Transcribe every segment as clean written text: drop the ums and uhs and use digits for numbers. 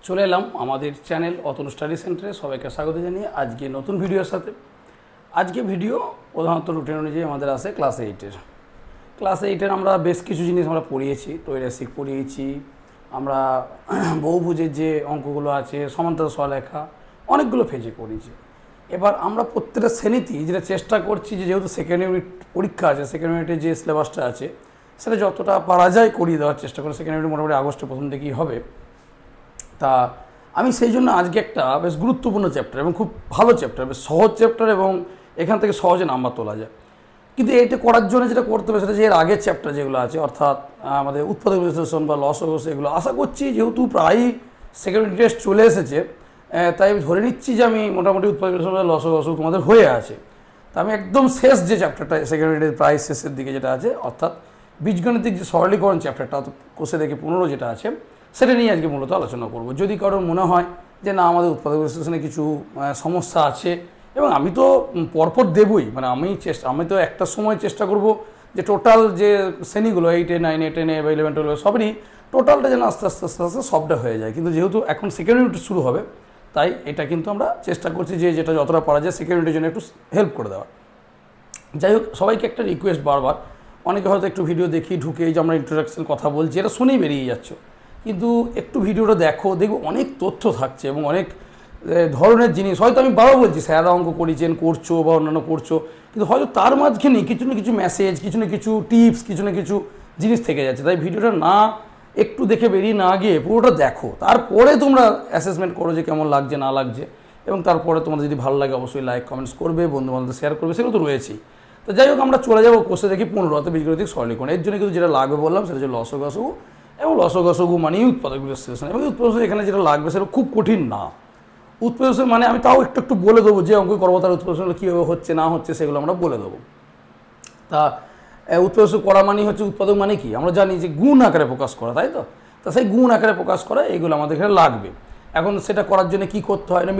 চলে এলাম আমাদের চ্যানেল অতনু স্টাডি সেন্টারে। সবাইকে স্বাগত জানিয়ে আজকে নতুন ভিডিওর সাথে। আজকে ভিডিও প্রধানত রুটিন অনুযায়ী আমাদের আসে ক্লাস এইটের আমরা বেশ কিছু জিনিস আমরা পড়িয়েছি। ত্রৈরাসিক পড়িয়েছি আমরা, বহুভুজের যে অঙ্কগুলো আছে, সমান্তরাল সরলরেখা, অনেকগুলো ফেজে পড়িয়েছি। এবার আমরা প্রত্যেকটা শ্রেণীতেই যেটা চেষ্টা করছি যে যেহেতু সেকেন্ড ইউনিট পরীক্ষা আছে, সেকেন্ড ইউনিটের যে সিলেবাসটা আছে সেটা যতটা পারা যায় করিয়ে দেওয়ার চেষ্টা করি। সেকেন্ড ইউনিট মোটামুটি আগস্টের প্রথম থেকেই হবে। তা আমি সেই জন্য আজকে একটা বেশ গুরুত্বপূর্ণ চ্যাপ্টার এবং খুব ভালো চ্যাপ্টার, বেশ সহজ চ্যাপ্টার এবং এখান থেকে সহজে নাম্বার তোলা যায়। কিন্তু এটা করার জন্য যেটা করতে হবে সেটা যে এর আগের চ্যাপ্টার যেগুলো আছে, অর্থাৎ আমাদের উৎপাদক বিশ্লেষণ বা লসগস, এগুলো আশা করছি যেহেতু প্রায়ই সেকেন্ড ইউনিট টেস্ট চলে এসেছে, তাই আমি ধরে নিচ্ছি যে আমি মোটামুটি উৎপাদক বিশ্লেষণ বা লসগস তোমাদের হয়ে আছে। তা আমি একদম শেষ যে চ্যাপ্টারটা সেকেন্ড ইউনিটের প্রায় শেষের দিকে যেটা আছে, অর্থাৎ বীজগণিতিক যে সরলীকরণ চ্যাপ্টারটা, কোষে দেখে 15 যেটা আছে, সেটা নিয়ে আজকে মূলত আলোচনা করব। যদি কারোর মনে হয় যে না আমাদের উৎপাদক বিশ্লেষণে কিছু সমস্যা আছে, এবং আমি তো পরপর দেবই, মানে আমি তো একটা সময় চেষ্টা করব যে টোটাল যে শ্রেণীগুলো 8-এ 9-এ 10-এ বা 11-12 সবই টোটালটা যেন আস্তে আস্তে আস্তে আস্তে সবটা হয়ে যায়। কিন্তু যেহেতু এখন সেকেন্ড ইউনিট শুরু হবে, তাই এটা কিন্তু আমরা চেষ্টা করছি যে যেটা যতটা পারা যায় সেকেন্ড ইউনিটের জন্য একটু হেল্প করে দেওয়া। যাই হোক, সবাইকে একটা রিকোয়েস্ট, বারবার অনেকে হয়তো একটু ভিডিও দেখি ঢুকে যে আমরা ইন্ট্রোডাকশন কথা বলছি, এটা শুনেই বেরিয়ে যাচ্ছ, কিন্তু একটু ভিডিওটা দেখো অনেক তথ্য থাকছে এবং অনেক ধরনের জিনিস হয়তো আমি বারবার বলছি স্যাররা অঙ্ক করেছেন, করছো বা অন্যান্য করছো, কিন্তু হয়তো তার মাঝখানে কিছু না কিছু মেসেজ, কিছু না কিছু টিপস, কিছু না কিছু জিনিস থেকে যাচ্ছে। তাই ভিডিওটা না একটু দেখে বেরিয়ে না গিয়ে পুরোটা দেখো, তারপরে তোমরা অ্যাসেসমেন্ট করো যে কেমন লাগছে না লাগছে, এবং তারপরে তোমাদের যদি ভালো লাগে অবশ্যই লাইক কমেন্টস করবে, বন্ধুবান্ধব শেয়ার করবে, সেগুলো তো রয়েছেই। তো যাই হোক, আমরা চলে যাবো কোষে দেখি 15 বীজগণিতিক সরলীকরণ। এর জন্য কিন্তু যেটা লাগবে বললাম সেটা হচ্ছে লসগসগু, এবং লসগসগু মানেই উৎপাদক বিশ্লেষণ। এবং উৎপাদক এখানে যেটা লাগবে সেটা খুব কঠিন না। উৎপাদক মানে আমি তাও একটু বলে দেবো যে অঙ্ক করবো তার উৎপাদক কীভাবে হচ্ছে না হচ্ছে সেগুলো আমরা বলে দেবো। তা উৎপাদক করা মানে হচ্ছে, উৎপাদক মানে কি আমরা জানি যে গুণ আকারে প্রকাশ করা, তাই তো? তা সেই গুণ আকারে প্রকাশ করা এগুলো আমাদের এখানে লাগবে। এখন সেটা করার জন্য কী করতে হয় না,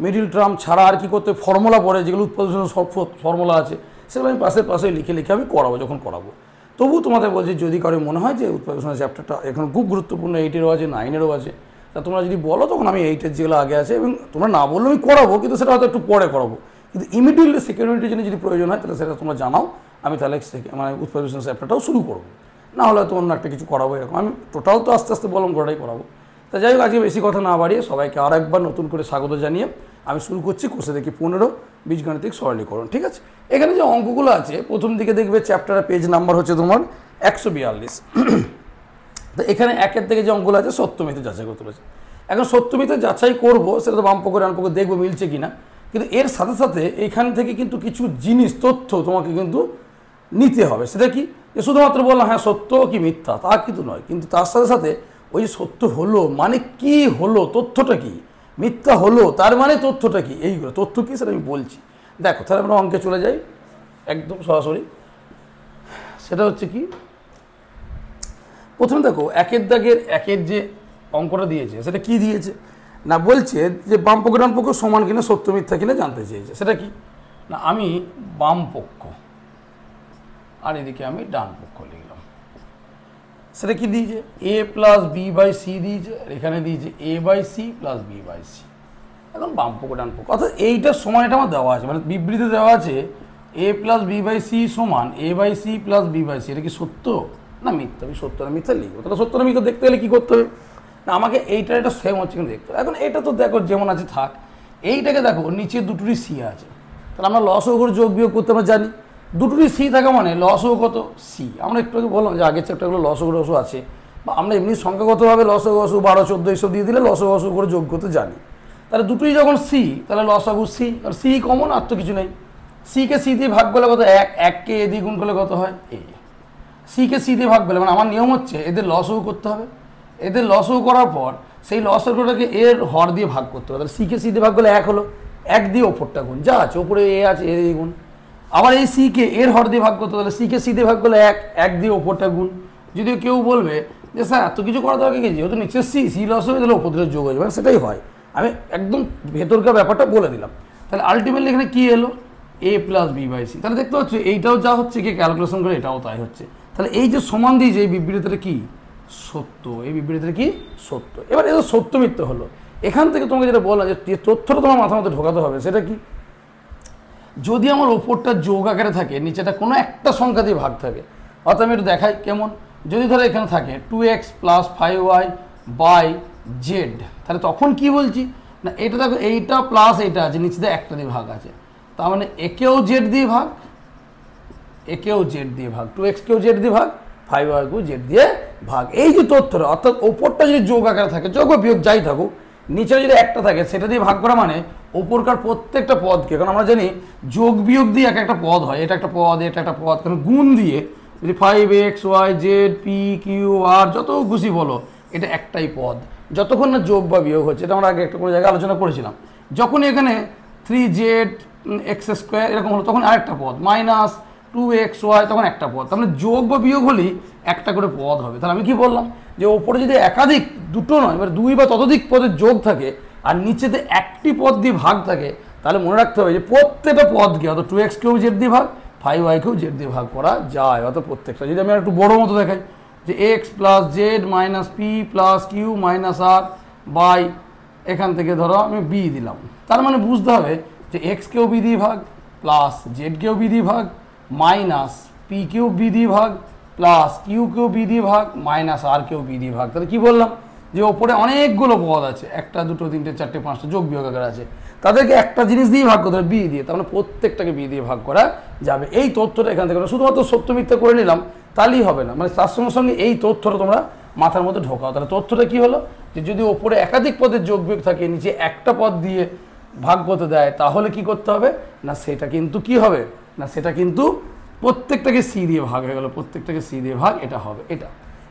মিডিল টার্ম ছাড়া আর কী করতে হয়, ফর্মুলা পড়ে যেগুলো উৎপাদক সব ফর্মুলা আছে সেগুলো আমি পাশে লিখে আমি করাবো যখন করাবো। তবুও তোমাদের বলছি যদি কারো মনে হয় যে উৎপাদক চ্যাপ্টারটা এখন খুব গুরুত্বপূর্ণ, 8-এরও আছে 9-এরও আছে, তা তোমরা যদি বলো তখন আমি 8-এর যেগুলো আগে আছে, এবং তোমরা না বললে আমি করাবো, কিন্তু সেটা হয়তো একটু পরে করাবো। কিন্তু ইমিডিয়েটলি সেকেন্ড ইউনিটের জন্য যদি প্রয়োজন হয় তাহলে সেটা তোমরা জানাও, আমি তাহলে মানে উৎপাদক চ্যাপ্টারটাও শুরু করবো। না হলে তো অন্য একটা কিছু করাবো, এরকম আমি টোটাল তো আস্তে আস্তে বললাম করাটাই করাবো। তা যাই হোক, আজকে বেশি কথা না বাড়িয়ে সবাইকে আর একবার নতুন করে স্বাগত জানিয়ে আমি শুরু করছি কোষে দেখি 15 বীজগণিতিক সরলীকরণ। ঠিক আছে, এখানে যে অঙ্কগুলো আছে প্রথম দিকে দেখবে চ্যাপ্টারের পেজ নাম্বার হচ্ছে তোমার 142। তো এখানে 1-এর থেকে যে অঙ্কগুলো আছে সত্যমিথ্যা যাচাই করতে পারছে। এখন সত্যমিথ্যা যাচাই করবো, সেটা তো বাম পক্ষ ডান পক্ষ দেখবো মিলছে কিনা, কিন্তু এর সাথে সাথে এখান থেকে কিন্তু কিছু জিনিস তথ্য তোমাকে কিন্তু নিতে হবে। সেটা কি, যে শুধুমাত্র বললাম হ্যাঁ সত্য কি মিথ্যা তা কিন্তু নয়, কিন্তু তার সাথে সাথে ওই যে সত্য হলো মানে কি হলো, তথ্যটা কি, মিথ্যা হলো তার মানে তথ্যটা কি, এইগুলো তথ্য কি সেটা আমি বলছি। দেখো তাহলে আমরা অঙ্কে চলে যাই একদম সরাসরি। সেটা হচ্ছে কি, প্রথমে দেখো 1-এর দাগের 1-এর যে অঙ্কটা দিয়েছে সেটা কি দিয়েছে না, বলছে যে বাম পক্ষ ডান পক্ষ সমান কিনা, সত্য মিথ্যা কিনা জানতে চেয়েছে। সেটা কি না, আমি বাম পক্ষ আর এদিকে আমি ডান পক্ষ লিখলাম। সেটা কি দিয়েছে, a+b/c দিয়েছে, আর এখানে দিয়েছে a/c + b/c। এখন বাম পক্ষ ডান পক্ষ, অর্থাৎ এইটার সময়টা আমার দেওয়া আছে, মানে বিবৃতি দেওয়া আছে a+b/c = a/c + b/c। এটা কি সত্য না মিথ্যা? আমি সত্য না মিথ্যা লিখবো। তাহলে সত্য না মিথ্যা দেখতে গেলে কী করতে হবে না, আমাকে এইটার এটা সেম হচ্ছে কিন্তু দেখতে হবে। এখন এটা তো দেখো যেমন আছে থাক, এইটাকে দেখো নিচে দুটোরই সি আছে, তাহলে আমরা লসগু যোগ বিয়োগ করতে আমরা জানি দুটোরই সি থাকা মানে লসগু কত, সি। আমরা একটু আগে বললাম যে আগের চ্যাপ্টারগুলো লসগু আছে, বা আমরা এমনি সংখ্যাগতভাবে লসগু 12, 14 এইসব দিয়ে দিলে লসগু করে যোগ করতে জানি। তাহলে দুটোই যখন সি, তাহলে লসগু সি, আর সি কমন, আর তো কিছু নেই। সিকে সি দিয়ে ভাগ করলে কত, 1, 1কে এ দিয়ে গুণ করলে কত হয় এ। সিকে সি দিয়ে ভাগ করলে মানে আমার নিয়ম হচ্ছে এদের লসগু করতে হবে, এদের লসগু করার পর সেই লসগুলোটাকে এর হর দিয়ে ভাগ করতে হবে। তাহলে সিকে সি দিয়ে ভাগ করলে 1 হলো, 1 দিয়ে ওপরটা গুণ, যা আছে ওপরে এ আছে এ দিয়ে গুণ। আবার এই সিকে এর হর দিয়ে ভাগ করতে হবে, তাহলে সিকে সি দিয়ে ভাগ করলে 1 দিয়ে ওপরটা গুণ। যদিও কেউ বলবে যে স্যার এত কিছু করা দরকার কি, যেহেতু নিচে সি লস হয়ে তাহলে ওপর দিয়ে যোগ হয়ে যাবে, সেটাই হয়। আমি একদম ভেতরকার ব্যাপারটা বলে দিলাম। তাহলে আলটিমেটলি এখানে কী এলো, a + b/c। তাহলে দেখতে পাচ্ছ এইটাও যা হচ্ছে কি ক্যালকুলেশন করে এটাও তাই হচ্ছে। তাহলে এই যে সমান দিয়েছে এই বিবৃতিটা কি সত্য, এই বিবৃতিটা কি সত্য। এবার এটা সত্য মিথ্যা হলো, এখান থেকে তোমাকে যেটা বললাম যে তথ্যটা তোমার মাথার মধ্যে ঢোকাতে হবে, সেটা কি, যদি আমার ওপরটা যোগ আকারে থাকে, নিচেটা কোনো একটা সংখ্যা দিয়ে ভাগ থাকে, অর্থাৎ আমি একটু দেখাই কেমন, যদি ধরো এখানে থাকে 2x + 5y বাই জেড, তাহলে তখন কি বলছি না, এটা দেখো এইটা প্লাস এইটা আছে, নিচে দিয়ে একটা দিয়ে ভাগ আছে, তার মানে একেও জেড দিয়ে ভাগ, একেও জেড দিয়ে ভাগ, 2x কেও জেড দিয়ে ভাগ, 5y কেও জেড দিয়ে ভাগ। এই যে তথ্যটা, অর্থাৎ ওপরটা যদি যোগ আকারে থাকে, যোগ বা বিয়োগ যাই থাকুক, নিচে যদি একটা থাকে সেটা দিয়ে ভাগ করা মানে ওপরকার প্রত্যেকটা পদকে, কারণ আমরা জানি যোগ বিয়োগ দিয়ে এক একটা পদ হয়, এটা একটা পদ, এটা একটা পদ, কারণ গুণ দিয়ে যদি 5x y z p q r যত খুশি বলো, এটা একটাই পদ, যতক্ষণ না যোগ বা বিয়োগ হচ্ছে। এটা আমরা আগে একটা কোনো জায়গায় আলোচনা করেছিলাম। যখন এখানে 3z x² এরকম হলো, তখন আরেকটা পদ, -2xy তখন একটা পদ, তার মানে যোগ বা বিয়োগ হলেই একটা করে পদ হবে। তাহলে আমি কি বললাম, যে ওপরে যদি একাধিক, দুটো নয়, এবার দুই বা ততোধিক পদের যোগ থাকে আর নিচেতে একটি পদ দিয়ে ভাগ থাকে, তাহলে মনে রাখতে হবে যে প্রত্যেকটা পদকে, অর্থাৎ 2x কেও জেড দিয়ে ভাগ, 5y কেও জেড দিয়ে ভাগ করা যায়, অর্থাৎ প্রত্যেকটা। যদি আমি একটু বড় মতো দেখাই, যে x + z - p + q - r by, এখান থেকে ধরো আমি b দিলাম, তার মানে বুঝতে হবে যে x কেও b দিয়ে ভাগ, প্লাস z কেও b দিয়ে ভাগ, মাইনাস p কেও b দিয়ে ভাগ, প্লাস q কেও b দিয়ে ভাগ, মাইনাস r কেও b দিয়ে ভাগ। তাহলে কি বললাম, যে ওপরে অনেকগুলো পদ আছে, একটা দুটো তিনটে চারটে পাঁচটা যোগ বিয়োগ আকারে আছে, তাদেরকে একটা জিনিস দিয়ে ভাগ করতে হবে, বি দিয়ে, তার মানে প্রত্যেকটাকে বি দিয়ে ভাগ করা যাবে। এই তথ্যটা এখান থেকে শুধুমাত্র সত্য মিথ্যা করে নিলাম তাহলেই হবে না, মানে তার সঙ্গে সঙ্গে এই তথ্যটা তোমরা মাথার মধ্যে ঢোকাও। তাহলে তথ্যটা কি হলো, যে যদি ওপরে একাধিক পদের যোগ বিয়োগ থাকে, নিচে একটা পদ দিয়ে ভাগ করতে দেয়, তাহলে কি করতে হবে না, সেটা কিন্তু কি হবে না, সেটা কিন্তু প্রত্যেকটাকে সি দিয়ে ভাগ হয়ে গেল, প্রত্যেকটাকে সি দিয়ে ভাগ, এটা হবে এটা।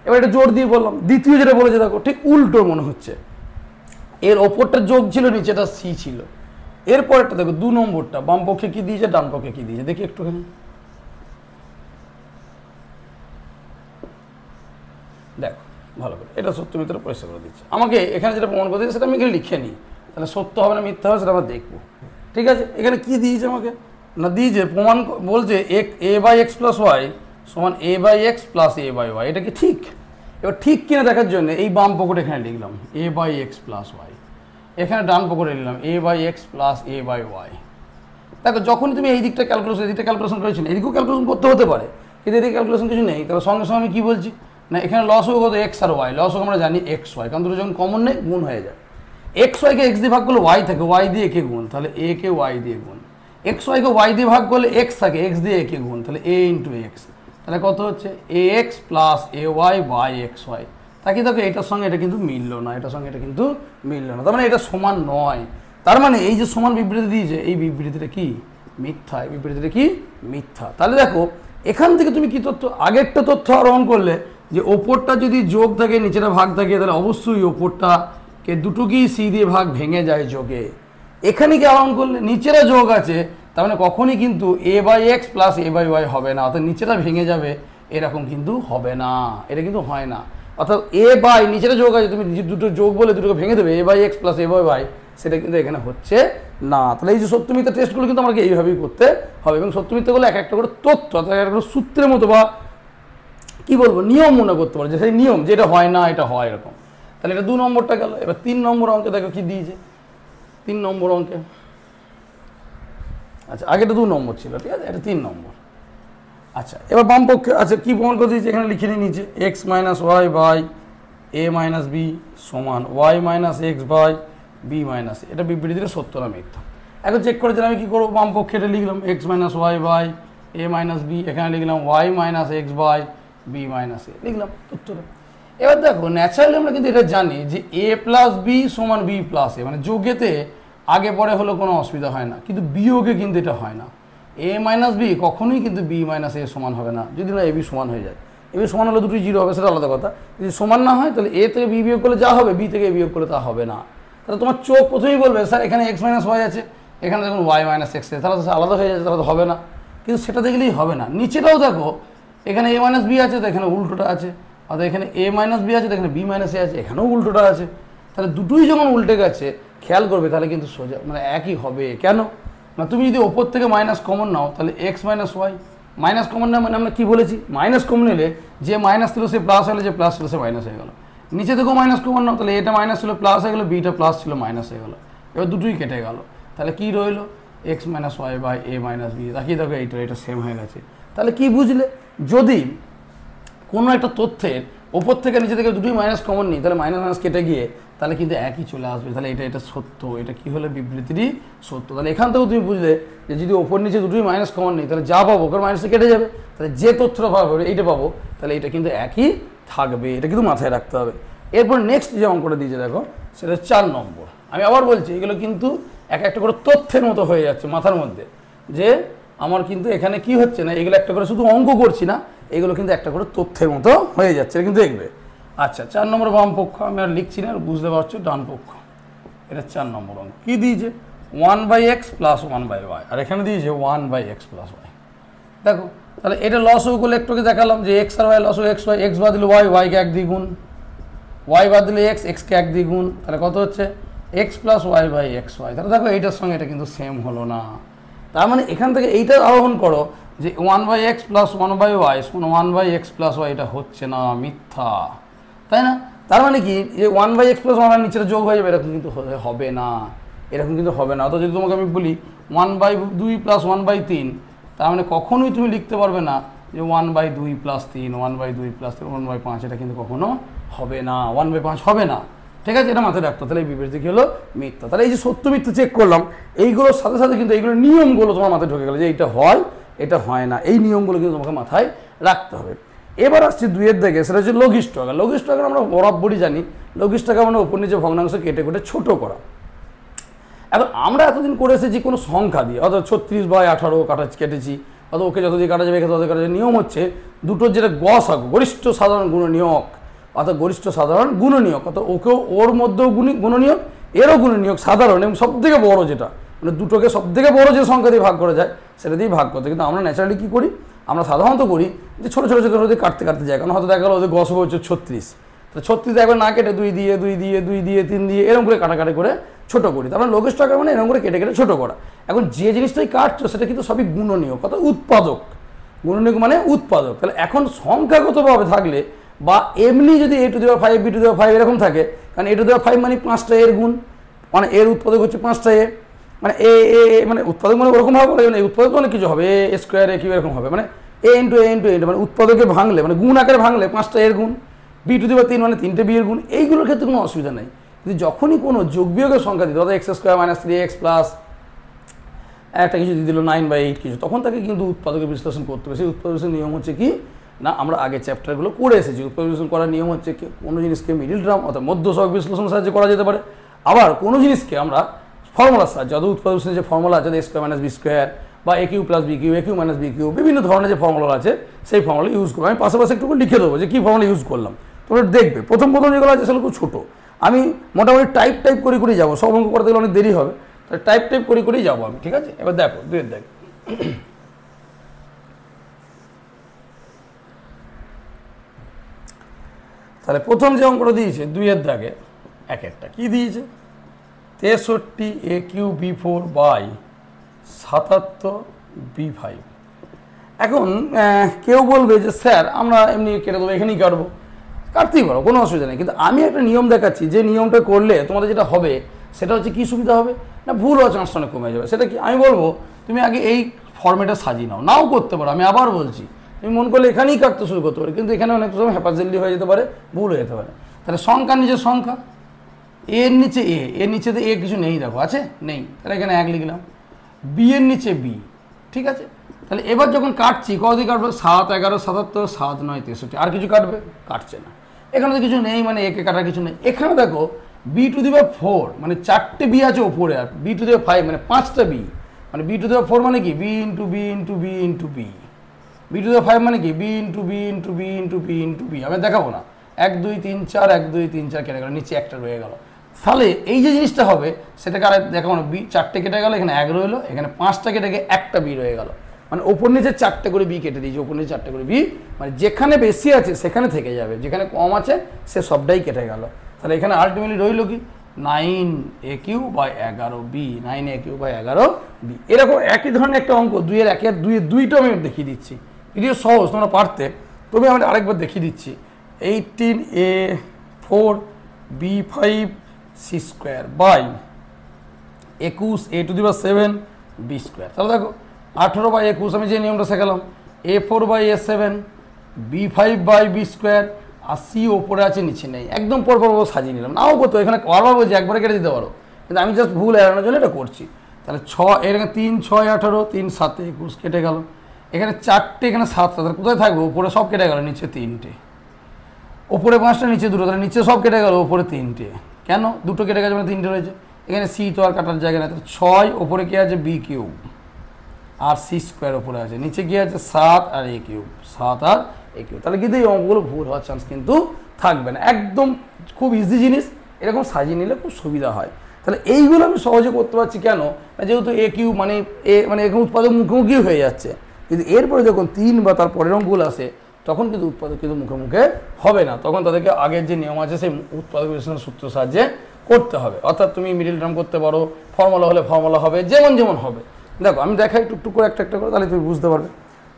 এবার এটা জোর দিয়ে বললাম। দ্বিতীয় যেটা বলেছে দেখো, ঠিক উল্টো মনে হচ্ছে, এর ওপরটা যোগ ছিল, নিচেটা সি ছিল। এরপরটা দেখো 2 নম্বরটা, বাম পক্ষে কি দিয়েছে, ডান পক্ষে কি দিয়েছে, দেখি একটুখানি, দেখো ভালো করে, এটা সত্য মিথ্যা পরিষ্কার করে দিচ্ছে আমাকে। এখানে যেটা প্রমাণ করে দিচ্ছে সেটা আমি এখানে লিখে নিই, তাহলে সত্য হবে না মিথ্যা হবে সেটা আমরা দেখবো। ঠিক আছে, এখানে কি দিয়েছে আমাকে না, দিয়েছে প্রমাণ বলছে a/x + y = a/x + a/y, এটা কি ঠিক? এবার ঠিক কিনা দেখার জন্য এই বাম পকেটে এখানে লিখলাম a/x + y, এখানে ডান পকেটে লিখলাম a/x + a/y। দেখো যখনই তুমি এই দিকটা ক্যালকুলেশন, এই দিকটা ক্যালকুলেশন করেছি, এদিকেও ক্যালকুলেশন করতে হতে পারে, কিন্তু এদিকে ক্যালকুলেশন কিছু নেই, তাহলে সঙ্গে সঙ্গে আমি কী বলছি না, এখানে লসও কত, এক্স আর ওয়াই, লসও আমরা জানি xy, কারণ দুটো যখন কমন নেই গুণ হয়ে যায়। xy-কে x দিয়ে ভাগ করলে y থাকে, y দিয়ে একে গুণ, তাহলে a কে y দিয়ে গুণ, xy-কে y দিয়ে ভাগ করলে x থাকে, x দিয়ে একে গুণ, তাহলে a × x, তাহলে কত হচ্ছে ax + ay / xy। তাকে দেখো এটার সঙ্গে এটা কিন্তু মিললো না, এটার সঙ্গে এটা কিন্তু মিললো না, তার মানে এটা সমান নয়। তার মানে এই যে সমান বিবৃতি দিয়েছে, এই বিবৃতিটা কি মিথ্যা, এই বিবৃতিটা কি মিথ্যা। তাহলে দেখো এখান থেকে তুমি কি তথ্য, আগেরটা তথ্য আরোহণ করলে, যে ওপরটা যদি যোগ থাকে, নিচেটা ভাগ থাকে, তাহলে অবশ্যই ওপরটাকে দুটোকেই সি দিয়ে ভাগ ভেঙে যায় যোগে। এখানে কি আরোহণ করলে, নিচেরা যোগ আছে, তার মানে কখনই কিন্তু a/x + a/y হবে না, অর্থাৎ নিচেটা ভেঙে যাবে, এরকম কিন্তু হবে না, এটা কিন্তু হয় না। অর্থাৎ a/, নিচেটা যোগ আছে, তুমি দুটো যোগ বলে দুটোকে ভেঙে দেবে a/x + a/y, সেটা কিন্তু এখানে হচ্ছে না। তাহলে এই যে সত্য মিথ্যা টেস্টগুলো কিন্তু আমাকে এইভাবেই করতে হবে, এবং সত্য মিথ্যাগুলো এক একটা করে তথ্য, অর্থাৎ একটা করে সূত্রের মতো বা কি বলবো নিয়ম মনে করতে পারো, যে সেই নিয়ম যেটা হয় না এটা হয় এরকম। তাহলে এটা 2 নম্বরটা গেল। এবার 3 নম্বর অঙ্কে দেখো কি দিয়েছে, 3 নম্বর অঙ্কে, আচ্ছা আগেটা 2 নম্বর ছিল, ঠিক আছে, এটা 3 নম্বর। আচ্ছা এবার বাম পক্ষে, আচ্ছা কি প্রমাণ করে দিয়েছে, এখানে লিখে নিয়ে নিচে x - y / a - b y - x / b - a, এটা বিবৃতিটা সত্য না মিথ্যা। এখন চেক করে দিলাম, আমি কী করবো, বাম পক্ষে এটা লিখলাম x - y / a - b, এখানে লিখলাম y - x / b - a, লিখলাম তথ্যটা। এবার দেখো ন্যাচারালি আমরা কিন্তু এটা জানি যে a + b = b + a, মানে যোগেতে আগে পরে হলো কোনো অসুবিধা হয় না, কিন্তু বিয়োগে কিন্তু এটা হয় না। a - b কখনোই কিন্তু b - a সমান হবে না, যদি না ab সমান হয়ে যায়। ab সমান হলে দুটোই 0 হবে, সেটা আলাদা কথা। যদি সমান না হয় তাহলে a থেকে b বিয়োগ করলে যা হবে, b থেকে a বিয়োগ করলে তা হবে না। তাহলে তোমার চোখ প্রথমেই বলবে স্যার এখানে x - y আছে, এখানে দেখুন y - x আছে, তাহলে আলাদা হয়ে যাচ্ছে, তাহলে তো হবে না। কিন্তু সেটা দেখলেই হবে না। নিচেটাও দেখো, এখানে a - b আছে, তো এখানে উল্টোটা আছে, অর্থাৎ এখানে a - b আছে, তো এখানে b - a আছে, এখানেও উল্টোটা আছে। তাহলে দুটোই যখন উল্টে গেছে, খেয়াল করবে তাহলে কিন্তু সোজা মানে একই হবে। কেন না, তুমি যদি ওপর থেকে মাইনাস কমন নাও, তাহলে x - y, মাইনাস কমন না মানে আমরা কী বলেছি, মাইনাস কমন নিলে যে মাইনাস ছিল সে প্লাস হলে, যে প্লাস ছিল সে মাইনাস হয়ে গেল। নিচে থেকেও মাইনাস কমন নাও, তাহলে এটা মাইনাস ছিল প্লাস হয়ে গেলো, বিটা প্লাস ছিল মাইনাস হয়ে গেলো। এবার দুটোই কেটে গেল, তাহলে কী রইলো x minus y by a minus b. তাকিয়ে দেখো এটা সেম হয়ে গেছে। তাহলে কি বুঝলে, যদি কোনো একটা তথ্যের ওপর থেকে নিচে থেকে দুটোই মাইনাস কমন নিই, তাহলে মাইনাস মাইনাস কেটে গিয়ে তাহলে কিন্তু একই চলে আসবে। তাহলে এটা সত্য, এটা কী হলো বিবৃতিটি সত্য। তাহলে এখান থেকেও তুমি বুঝলে যে যদি ওপর নিচে দুটোই মাইনাস কমন নিই, তাহলে যা পাবো কারণ মাইনাসটা কেটে যাবে, তাহলে যে তথ্যটা পাবো এইটা পাবো, তাহলে এটা কিন্তু একই থাকবে। এটা কিন্তু মাথায় রাখতে হবে। এরপর নেক্সট যে অঙ্কটা দিয়েছে দেখো, সেটা 4 নম্বর। আমি আবার বলছি এগুলো কিন্তু এক একটা করে তথ্যের মতো হয়ে যাচ্ছে মাথার মধ্যে, যে আমার কিন্তু এখানে কি হচ্ছে না, এগুলো একটা করে শুধু অঙ্ক করছি না, এগুলো কিন্তু একটা করে তথ্যের মতো হয়ে যাচ্ছে, এটা কিন্তু দেখবে। আচ্ছা 4 নম্বর বাম পক্ষ, আমি আর লিখছি না, বুঝতে পারছো ডান পক্ষ। এটা 4 নম্বর অঙ্ক। কী দিয়েছে 1/x প্লাস 1/y, আর এখানে দিয়েছে 1/x প্লাস ওয়াই। দেখো তাহলে এটা লস ওগুলো একটুকে দেখালাম যে এক্স আর ওয়াই লস এক্স ওয়াই, এক্স বাদ দিলে ওয়াই, ওয়াইকে 1 দ্বিগুণ, ওয়াই বাদ দিলে এক্স, এক্সকে 1 দ্বিগুণ, তাহলে কত হচ্ছে x plus y by x y. তাহলে দেখো এইটার সঙ্গে এটা কিন্তু সেম হলো না। তার মানে এখান থেকে এইটা আরোহণ করো যে 1/x plus 1/y 1/x plus Y, এটা হচ্ছে না, মিথ্যা, তাই না? তার মানে কি যে 1/x প্লাস 1 নিচেটা যোগ হয়ে যাবে, এরকম কিন্তু হবে না, এরকম কিন্তু হবে না। অথচ যদি তোমাকে আমি বলি 1/2 প্লাস 1/3, তার মানে কখনোই তুমি লিখতে পারবে না যে 1/2 প্লাস 3, 1/2 প্লাস 3, 1/5, এটা কিন্তু কখনো হবে না, 1/5 হবে না, ঠিক আছে? এটা মাথায় রাখতো। তাহলে এই বিবৃতি কী হলো মিথ্যা। তাহলে এই যে সত্য মিথ্যা চেক করলাম, এইগুলোর সাথে সাথে কিন্তু এইগুলোর নিয়মগুলো তোমার মাথায় ঢুকে গেলো যে এইটা হয় এটা হয় না, এই নিয়মগুলো কিন্তু তোমাকে মাথায় রাখতে হবে। এবার আসছি 2-এর দিকে, সেটা হচ্ছে লঘিষ্ঠ আকার। লঘিষ্ঠ আকার আমরা বরাবরই জানি, লঘিষ্ঠ আকার মানে উপর নিচে ভগ্নাংশ কেটে কেটে ছোটো করা। এখন আমরা এতদিন করে এসেছি কোনো সংখ্যা দিয়ে, অর্থাৎ 36/18 কেটেছি, অথবা ওকে যত দিয়ে কাটা যাবে একে তত কাটা যাবে। নিয়ম হচ্ছে দুটোর যেটা গসাগু, গরিষ্ঠ সাধারণ গুণনীয়ক, অর্থাৎ গরিষ্ঠ সাধারণ গুণনীয়ক, অর্থাৎ ওকেও ওর মধ্যেও গুণনীয়ক, এরও গুণনীয়ক সাধারণ, এবং সবথেকে বড় যেটা মানে দুটোকে সবথেকে বড় যে সংখ্যা দিয়ে ভাগ করা যায় সেটা দিয়ে ভাগ করতে। কিন্তু আমরা ন্যাচারালি কী করি, আমরা সাধারণত করি যে ছোটো ছোটো ছোটো দিয়ে কাটতে কাটতে যায়। কারণ হয়তো দেখা গেলো ওদের গসাগু হচ্ছে 36, তো 36 একবার না কেটে 2 দিয়ে 2 দিয়ে 2 দিয়ে 3 দিয়ে এরকম করে কাটাকাটি করে ছোটো করি। তার মানে লঘিষ্ঠ আকার মানে এরকম করে কেটে কেটে ছোটো করা। এখন যে জিনিসটাই কাটছো সেটা কিন্তু সবই গুণনীয়ক, অর্থাৎ উৎপাদক। গুণনীয়ক মানে উৎপাদক। তাহলে এখন সংখ্যাগতভাবে থাকলে বা এমনি যদি a⁵, b⁵ এরকম থাকে, কারণ a⁵ মানে 5টা এর গুণ, মানে এর উৎপাদক হচ্ছে 5টা এ, মানে এ মানে উৎপাদক মানে ওরকম হবে, এই উৎপাদক অনেক কিছু হবে, a স্কোয়ার a কিউ এরকম হবে, মানে a ইন্টু মানে উৎপাদকে ভাঙলে মানে গুণ আকারে ভাঙলে 5টা এর গুণ, b⁵ মানে 3টে b এর গুণ, এইগুলোর ক্ষেত্রে কোনো অসুবিধা নেই। কিন্তু যখনই কোনো যোগ বিয়োগের সংখ্যা দিতে, অর্থাৎ x² - 3x প্লাস একটা কিছু দিয়ে দিল 9/8 কিছু, তখন তাকে কিন্তু উৎপাদকের বিশ্লেষণ করতে হবে। সেই উৎপাদক বিশ্লেষণের নিয়ম হচ্ছে কি না, আমরা আগে চ্যাপ্টারগুলো করে এসেছি। উৎপাদক বিশ্লেষণ করার নিয়ম হচ্ছে কি, কোনো জিনিসকে মিডিল টার্ম অর্থাৎ মধ্য সহগ বিশ্লেষণের সাহায্যে করা যেতে পারে, আবার কোনো জিনিসকে আমরা ফর্মুলার সাহায্যে, অর্থাৎ উৎপাদক বিশ্লেষণের যে ফর্মুলা আছে a² - b² বা a³ + b³ a³ - b³ বিভিন্ন ধরনের যে ফর্মুলা আছে সেই ফর্মুলা ইউজ করবো। আমি পাশাপাশি একটু লিখে দেবো যে কী ফর্মুলা ইউজ করলাম, তোমরা দেখবে। প্রথম যেগুলো আছে সেগুলো খুব ছোটো, আমি মোটামুটি টাইপ করে যাবো, সব অঙ্ক করতে গেলে অনেক দেরি হবে, তাই টাইপ করেই যাবো আমি, ঠিক আছে? এবার দেখো 2-এর দেখ, তাহলে প্রথম যে অঙ্কটা দিয়েছে 2-এর দাগে এক একটা কী দিয়েছে, 63 a³ b4/77 b5। এখন কেউ বলবে যে স্যার আমরা এমনি কেটে দেবো, এখানেই কাটবো, কাটতেই পারো, কোনো অসুবিধা নেই। কিন্তু আমি একটা নিয়ম দেখাচ্ছি, যে নিয়মটা করলে তোমাদের যেটা হবে সেটা হচ্ছে কী সুবিধা হবে না, ভুল হওয়ার চান্সটা অনেক কমে যাবে। সেটা কি আমি বলবো, তুমি আগে এই ফর্মেটে সাজিয়ে নাও করতে পারো। আমি আবার বলছি, তুমি মন করলে এখানেই কাটতে শুরু করতে পারো, কিন্তু এখানে অনেক সময় হ্যাপাজেল্লি হয়ে যেতে পারে, ভুল হয়ে যেতে পারে। তাহলে সংখ্যার নিচে সংখ্যা, এর নিচে এর নিচেতে এ কিছু নেই, দেখো আছে নেই, তাহলে এখানে 1 লিখলাম, বি এর নিচে বি, ঠিক আছে? তাহলে এবার যখন কাটছি কত কাটবে, 7, 11, 77, 7, 9, 63, আর কিছু কাটছে না। এখানে তো কিছু নেই, মানে একে কাটার কিছু নেই। এখানে দেখো b⁴ মানে 4টে বি আছে ওপরে, আর b⁵ মানে 5টা বি, মানে b⁴ মানে কি b into b into b into b, b⁵ মানে কি b into b into b into b into b. আমি দেখাবো না, 1 2 3 4 1 2 3 4 কেটে গেল, নিচে একটা রয়ে গেল। তাহলে এই যে জিনিসটা হবে সেটাকে আর দেখাবো না, বি 4টে কেটে গেল, এখানে 1 রইলো, এখানে 5টা কেটে গিয়ে একটা বি রয়ে গেল, মানে ওপর নিচে 4টে করে বি কেটে দিয়েছি, ওপর নিচে 4টে করে বি, মানে যেখানে বেশি আছে সেখানে থেকে যাবে, যেখানে কম আছে সে সবটাই কেটে গেল। তাহলে এখানে আলটিমেটলি রইল কি 9a³/11b, 9a³/11b। এরকম একই ধরনের একটা অঙ্ক 2-এর 1-এর 2-এর 2টা আমি দেখিয়ে দিচ্ছি, যদিও সহজ তোমরা পারতে, তবে আমি আরেকবার দেখিয়ে দিচ্ছি। 18a4b5c²/21a⁷b²। তাহলে দেখো 18/21 আমি যে নিয়মটা শেখালাম, a4/a7b5/b² আর সি ওপরে আছে নিচে নেই, একদম পরপর সাজিয়ে নিলাম। নাও করতো এখানে বারবার বলছি একবারে কেটে দিতে পারো, কিন্তু আমি জাস্ট ভুল এড়ানোর জন্য এটা করছি। তাহলে এখানে 3 6 18, 3 7 21 কেটে গেল। এখানে 4টে, এখানে 7টা, তাহলে কোথায় থাকবে? উপরে সব কেটে গেল, নিচে 3টে। ওপরে 5টা, নিচে 2টো, তাহলে নিচে সব কেটে গেল, ওপরে 3টে। কেন 2টো কেটে গেছে মানে 3টে রয়েছে? এখানে সি তো আর কাটার জায়গা নেই, তাহলে 6 ওপরে কি আছে? b³ আর c² ওপরে আছে, নিচে কি আছে? 7 আর a³, 7 আর a³। তাহলে কিন্তু এই অঙ্কগুলো ভুল হওয়ার চান্স কিন্তু থাকবে না, একদম খুব ইজি জিনিস, এরকম সাজিয়ে নিলে খুব সুবিধা হয়। তাহলে এইগুলো আমি সহজে করতে পারছি কেন? যেহেতু a³ মানে এরকম উৎপাদক মুখোমুখি হয়ে যাচ্ছে, কিন্তু এরপরে যখন 3 বা তার পরের অঙ্কগুলো আসে তখন কিন্তু উৎপাদক কিন্তু মুখে মুখে হবে না, তখন তাদেরকে আগের যে নিয়ম আছে সেই উৎপাদক বিশ্লেষণ সূত্র সাহায্যে করতে হবে। অর্থাৎ তুমি মিডিল টার্ম করতে পারো, ফর্মুলা হলে ফর্মুলা হবে, যেমন যেমন হবে। দেখো আমি দেখাই টুকটুক করে একটা একটা করে, তাহলে তুমি বুঝতে পারবে।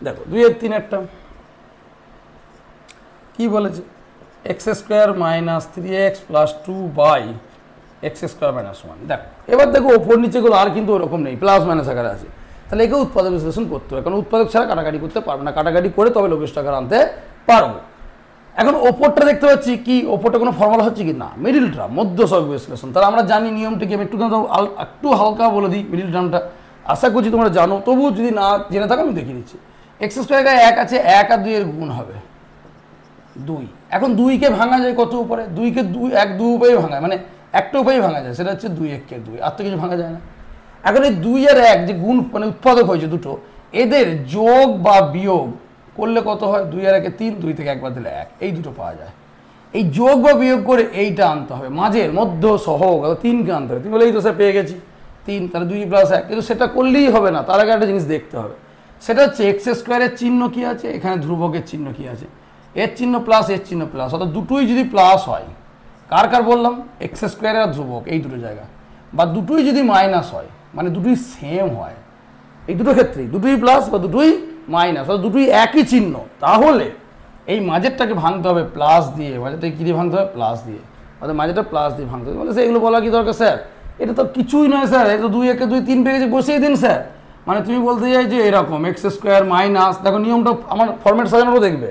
দেখো 2-এর 3 একটা কি বলেছে? x² - 3x + 2/x² - 1। দেখো এবার দেখো ওপর নিচেগুলো আর কিন্তু ওরকম নেই, প্লাস মাইনাস আকারে আছে, তাহলে একে উৎপাদক বিশ্লেষণ করতে হবে, কারণ উৎপাদক ছাড়া কাটাকাটি করতে পারবে না, কাটাকাটি করে তবে লঘিষ্ঠ আকার আনতে পারবো। এখন ওপরটা দেখতে পাচ্ছি কি, ওপরটা কোনো ফর্মুলা হচ্ছে কি না, মিডিল টার্ম, মধ্য সহগ বিশ্লেষণ। তাহলে আমরা জানি নিয়মটিকে, আমি একটু হালকা বলে দিই মিডিল টার্মটা, আশা করছি তোমরা জানো, তবুও যদি না জেনে থাকো আমি দেখিয়ে দিচ্ছি। x² 1 আছে, 1 আর 2 এর গুণ হবে 2। এখন 2কে ভাঙা যায় কত উপরে? 2কে 2 উপায়ে ভাঙায়, মানে একটা উপায়ে ভাঙা যায়, সেটা হচ্ছে 2 1 2, আর তো কিছু ভাঙা যায় না। এখন এই 2 আর 1 যে গুণ মানে উৎপাদক হয়েছে দুটো, এদের যোগ বা বিয়োগ করলে কত হয়? 2 আর 1 3, 2 থেকে 1 বাদ দিলে 1, এই দুটো পাওয়া যায়। এই যোগ বা বিয়োগ করে এইটা আনতে হবে, মাঝের মধ্য সহগ 3কে আনতে হবে। তুমি বলে এই তো স্যার পেয়ে গেছি 3, তাহলে 2 + 1, কিন্তু সেটা করলেই হবে না, তার আগে একটা জিনিস দেখতে হবে, সেটা হচ্ছে x² এর চিহ্ন কি আছে, এখানে ধ্রুবকের চিহ্ন কি আছে, এর চিহ্ন প্লাস, এর চিহ্ন প্লাস, অর্থাৎ দুটোই যদি প্লাস হয়, কার কার বললাম? x² আর ধ্রুবক, এই দুটো জায়গা, বা দুটোই যদি মাইনাস হয়, মানে দুটোই সেম হয়, এই দুটো ক্ষেত্রেই দুটোই প্লাস বা দুটোই মাইনাস, অর্থাৎ দুটোই একই চিহ্ন, তাহলে এই মাঝেরটাকে ভাঙতে হবে প্লাস দিয়ে। মাঝেরটাকে কী দিয়ে ভাঙতে হবে? প্লাস দিয়ে। অর্থাৎ মাঝেরটা প্লাস দিয়ে ভাঙতে হবে। বলে স্যার এগুলো বলা কি দরকার স্যার? এটা তো কিছুই নয় স্যার, এটা তো 2 1 2 3 পেয়ে গেছে, বসিয়ে দিন স্যার। মানে তুমি বলতে চাই যে এরকম x² মাইনাস, দেখো নিয়মটা আমার ফরম্যাট সাজানোরও দেখবে,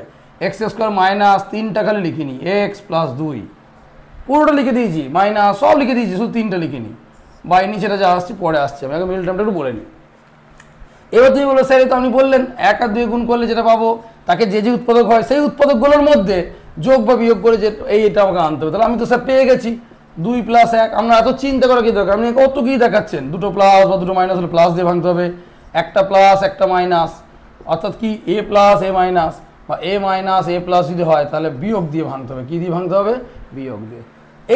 x² মাইনাস 3টা খালি লিখিনি, x + 2 পুরোটা লিখে দিয়েছি, মাইনাস সব লিখে দিয়েছি, শুধু 3টা লিখিনি, বাই নিচেটা যা আসছি পরে আসছে, আমি আগে মিডল টার্মটা একটু বলে নিই। এবার তুমি বলো স্যার তো আপনি বললেন 1 আর 2 গুণ করলে যেটা পাবো, তাকে যে যে উৎপাদক হয় সেই উৎপাদকগুলোর মধ্যে যোগ বা বিয়োগ করে যে এইটা আমাকে আনতে হবে। তাহলে আমি তো স্যার পেয়ে গেছি 2 + 1, আমরা এত চিন্তা করা কি দরকার? আপনি কত কী দেখাচ্ছেন, দুটো প্লাস বা দুটো মাইনাস হলে প্লাস দিয়ে ভাঙতে হবে, একটা প্লাস একটা মাইনাস, অর্থাৎ কি a + a মাইনাস, বা a মাইনাস a প্লাস যদি হয় তাহলে বিয়োগ দিয়ে ভাঙতে হবে। কী দিয়ে ভাঙতে হবে? বিয়োগ দিয়ে।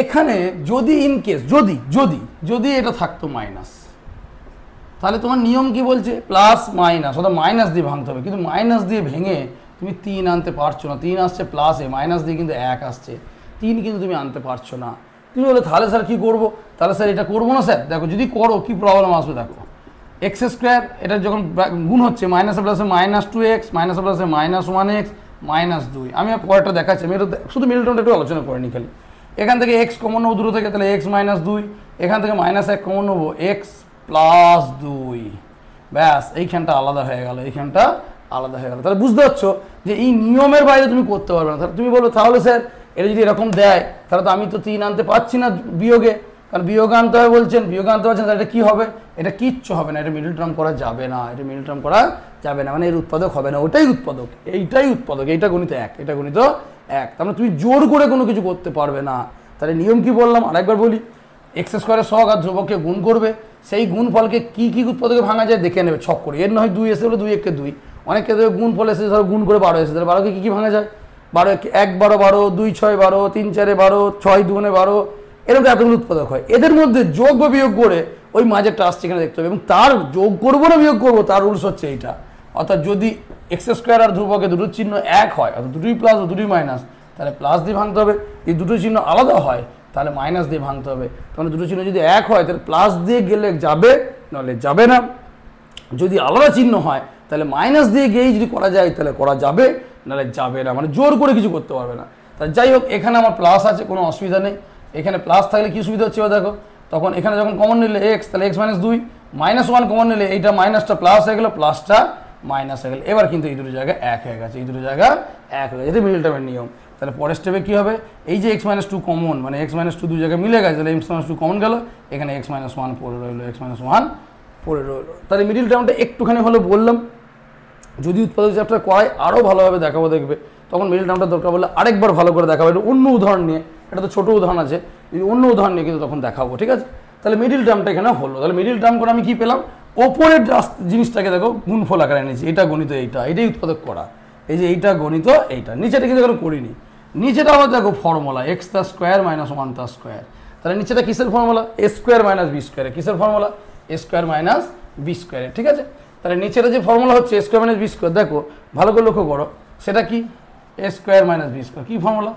এখানে যদি ইনকেস যদি যদি যদি এটা থাকতো মাইনাস, তাহলে তোমার নিয়ম কি বলছে? প্লাস মাইনাস, অর্থাৎ মাইনাস দিয়ে ভাঙতে হবে, কিন্তু মাইনাস দিয়ে ভেঙে তুমি 3 আনতে পারছো না, 3 আসছে প্লাসে, মাইনাস দিয়ে কিন্তু 1 আসছে, 3 কিন্তু তুমি আনতে পারছো না। তুমি বলে তাহলে স্যার কী করবো? তাহলে স্যার এটা করবো না স্যার। দেখো যদি করো কী প্রবলেম আসবে, দেখো x² এটা যখন গুণ হচ্ছে মাইনাসে প্লাসে -2x, মাইনাসে প্লাসে -1x, -2। আমি পরেরটা দেখাচ্ছি, আমি এটা শুধু মিডল টার্মটা একটু আলোচনা করে নিই খালি। এখান থেকে x কমন নেবো দূর থেকে, তাহলে x - 2, এখান থেকে -1 কমন নেবো, x + 2, ব্যাস এইখানটা আলাদা হয়ে গেল, এইখানটা আলাদা হয়ে গেল। তাহলে বুঝতে পারছো যে এই নিয়মের বাইরে তুমি করতে পারবে না। তাহলে তুমি বলো তাহলে স্যার এটা যদি এরকম দেয় তাহলে তো আমি তো 3 আনতে পারছি না বিয়োগে, কারণ বিয়োগে আনতে হবে বলছেন, বিয়োগে আনতে পারছেন, তাহলে এটা কী হবে? এটা কিচ্ছু হবে না, এটা মিডল টার্ম করা যাবে না, এটা মিডল টার্ম করা যাবে না, মানে এর উৎপাদক হবে না, ওটাই উৎপাদক, এইটাই উৎপাদক, এইটা গণিত 1, এটা গণিত 1। তার মানে তুমি জোর করে কোনো কিছু করতে পারবে না। তাহলে নিয়ম কি বললাম আরেকবার বলি, x² সহগ আর ধ্রুবককে গুণ করবে, সেই গুণফলকে কী কী উৎপাদকে ভাঙা যায় দেখে নেবে ছক করে। এর নয় 2 এসে হলো 2 1 2, অনেক ক্ষেত্রে গুণফল এসে ধরো গুণ করে 12 এসে, তাহলে 12কে কী কী ভাঙা যায়? 12 1 12 12, 2 6 12, 3 4 12, 6 2 12, এরকম এতগুলো উৎপাদক হয়। এদের মধ্যে যোগ বা বিয়োগ করে ওই মাঝেরটা আসছে এখানে দেখতে হবে, এবং তার যোগ করবো না বিয়োগ করবো তার রুলস হচ্ছে এইটা। অর্থাৎ যদি x² আর ধ্রুবকে দুটোর চিহ্ন 1 হয়, অর্থাৎ দুটোই প্লাস ও দুটোই মাইনাস, তাহলে প্লাস দিয়ে ভাঙতে হবে। এই দুটো চিহ্ন আলাদা হয়, তাহলে মাইনাস দিয়ে ভাঙতে হবে। তাহলে দুটো চিহ্ন যদি এক হয় তাহলে প্লাস দিয়ে গেলে যাবে, নাহলে যাবে না। যদি আলাদা চিহ্ন হয় তাহলে মাইনাস দিয়ে গিয়েই যদি করা যায় তাহলে করা যাবে, নাহলে যাবে না, মানে জোর করে কিছু করতে পারবে না। তাহলে যাই হোক, এখানে আমার প্লাস আছে, কোনো অসুবিধা নেই। এখানে প্লাস থাকলে কী সুবিধা হচ্ছে দেখো, তখন এখানে যখন কমন নিলে এক্স, তাহলে এক্স মাইনাস 2, -1 কমন নিলে এইটা মাইনাসটা প্লাস হয়ে গেলো, প্লাসটা মাইনাস হয়ে গেলো। এবার কিন্তু এই দুটো জায়গায় এক হয়ে গেছে, এই দুটো জায়গা এক হয়ে গেছে, এটা মিডল টার্মের নিয়ম। তাহলে পরের স্টেপে কী হবে, এই যে x-2 কমন, মানে x-2 দুই জায়গায় মিলে গেছে, তাহলে x-2 কমন গেল, এখানে x-1 পড়ে রইলো, x-1 পড়ে রইলো। তাহলে মিডিল টার্মটা একটুখানি হলে বললাম, যদি উৎপাদক চ্যাপ্টার করায় আরও ভালোভাবে দেখাবো, দেখবে তখন মিডিল টার্মটা দরকার বলে আরেকবার ভালো করে দেখাবো, এটা অন্য উদাহরণ নিয়ে, এটা তো ছোটো উদাহরণ আছে, যদি অন্য উদাহরণ নিয়ে কিন্তু তখন দেখাবো, ঠিক আছে। তাহলে মিডিল টার্মটা এখানে হলো। তাহলে মিডিল টার্ম করে আমি কী পেলাম, ওপরের জিনিসটাকে দেখো গুণফল আকারে এনেছি, এটা গণিত, এইটাই উৎপাদক করা, এই যে এইটা গণিত, এইটা নিচেটা কিন্তু এখনো করিনি। নিচেটা আবার দেখো ফর্মুলা x² - 1² তাহলে নিচেটা কিসের ফর্মুলা, a² - b², কিসের ফর্মুলা, a² - b², ঠিক আছে। তাহলে নিচেটা যে ফর্মুলা হচ্ছে a² - b², দেখো ভালো করে লক্ষ্য করো, সেটা কি a² - b², কী formula,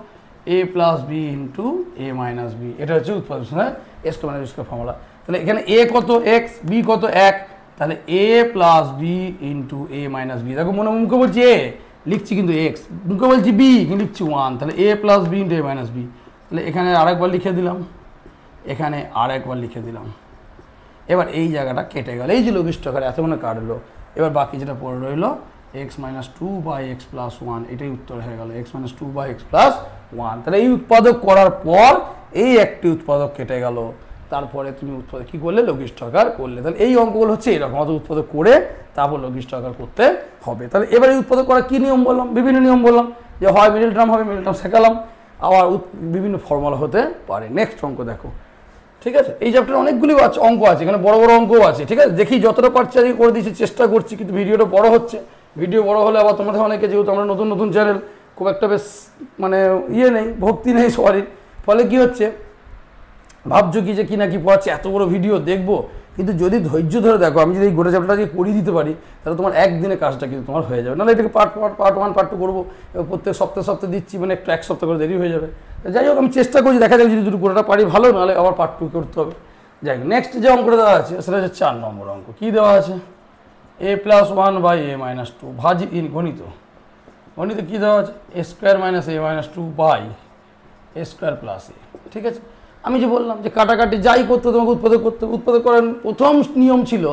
a + b × a - b, এটা হচ্ছে উৎপাদক, হ্যাঁ, a² - b² ফর্মুলা। তাহলে এখানে a কত x, b কত 1, তাহলে a + b × a - b, দেখো মনে মুখে বলছি a, লিখছি কিন্তু x, মুখে বলছি b কিন্তু লিখছি 1, তাহলে a + b × a - b। তাহলে এখানে আরেকবার লিখে দিলাম, এখানে আরেকবার লিখে দিলাম। এবার এই জায়গাটা কেটে গেল, এই যে লঘিষ্ঠ আকারে এতক্ষণে কাটলো। এবার বাকি যেটা পড়ে রইলো x-2/x + 1, এটাই উত্তর হয়ে গেল, x-2/x + 1। তাহলে এই উৎপাদক করার পর এই একটি উৎপাদক কেটে গেল, তারপরে তুমি উৎপাদক কী করলে, লঘিষ্ঠ আকার করলে। তাহলে এই অঙ্কগুলো হচ্ছে এরকম, অত উৎপাদক করে তারপর লঘিষ্ঠ আকার করতে হবে। তাহলে এবার এই উৎপাদক করার কী নিয়ম বললাম, বিভিন্ন নিয়ম বললাম, যে হয় মিডল টার্ম হবে, মিডল টার্ম শেখালাম, আবার বিভিন্ন ফর্মুলা হতে পারে। নেক্সট অঙ্ক দেখো, ঠিক আছে। এই চ্যাপ্টারে অনেকগুলি অঙ্ক আছে, এখানে বড় বড় অঙ্কও আছে, ঠিক আছে। দেখি যতটা পারছি আজকে করে দিচ্ছি, চেষ্টা করছি, কিন্তু ভিডিওটা বড় হচ্ছে। ভিডিও বড় হলে আবার তোমাদের অনেকে, যেহেতু আমরা নতুন নতুন চ্যানেল, খুব একটা বেশ মানে নেই, ভক্তি নেই সবারই, ফলে কী হচ্ছে, ভাবছো কি যে কি না কি পড়াচ্ছে, এত বড় ভিডিও দেখবো, কিন্তু যদি ধৈর্য ধরে দেখো, আমি যদি এই গোটা চ্যাপ্টারটা যদি পড়িয়ে দিতে পারি, তাহলে তোমার একদিনে কাজটা কিন্তু তোমার হয়ে যাবে। নাহলে এটাকে পার্ট 1 পার্ট 2 করবো, প্রত্যেক সপ্তাহে দিচ্ছি, মানে একটু এক সপ্তাহ করে দেরি হয়ে যাবে। যাই হোক, আমি চেষ্টা করছি, দেখা যাবে যদি দুটো পুরোটা পারি ভালো, নাহলে আবার পার্ট 2 করতে হবে। যাই হোক, নেক্সট যে অঙ্কটা দেওয়া আছে সেটা হচ্ছে 4 নম্বর অঙ্ক। কী দেওয়া আছে, a + 1/a - 2 ভাজি গণিত। গণিতে কী দেওয়া আছে, a² - a - 2/a² + a, ঠিক আছে। আমি যে বললাম যে কাটাকাটি যাই করতে তোমাকে উৎপাদক করতে, উৎপাদক করার প্রথম নিয়ম ছিল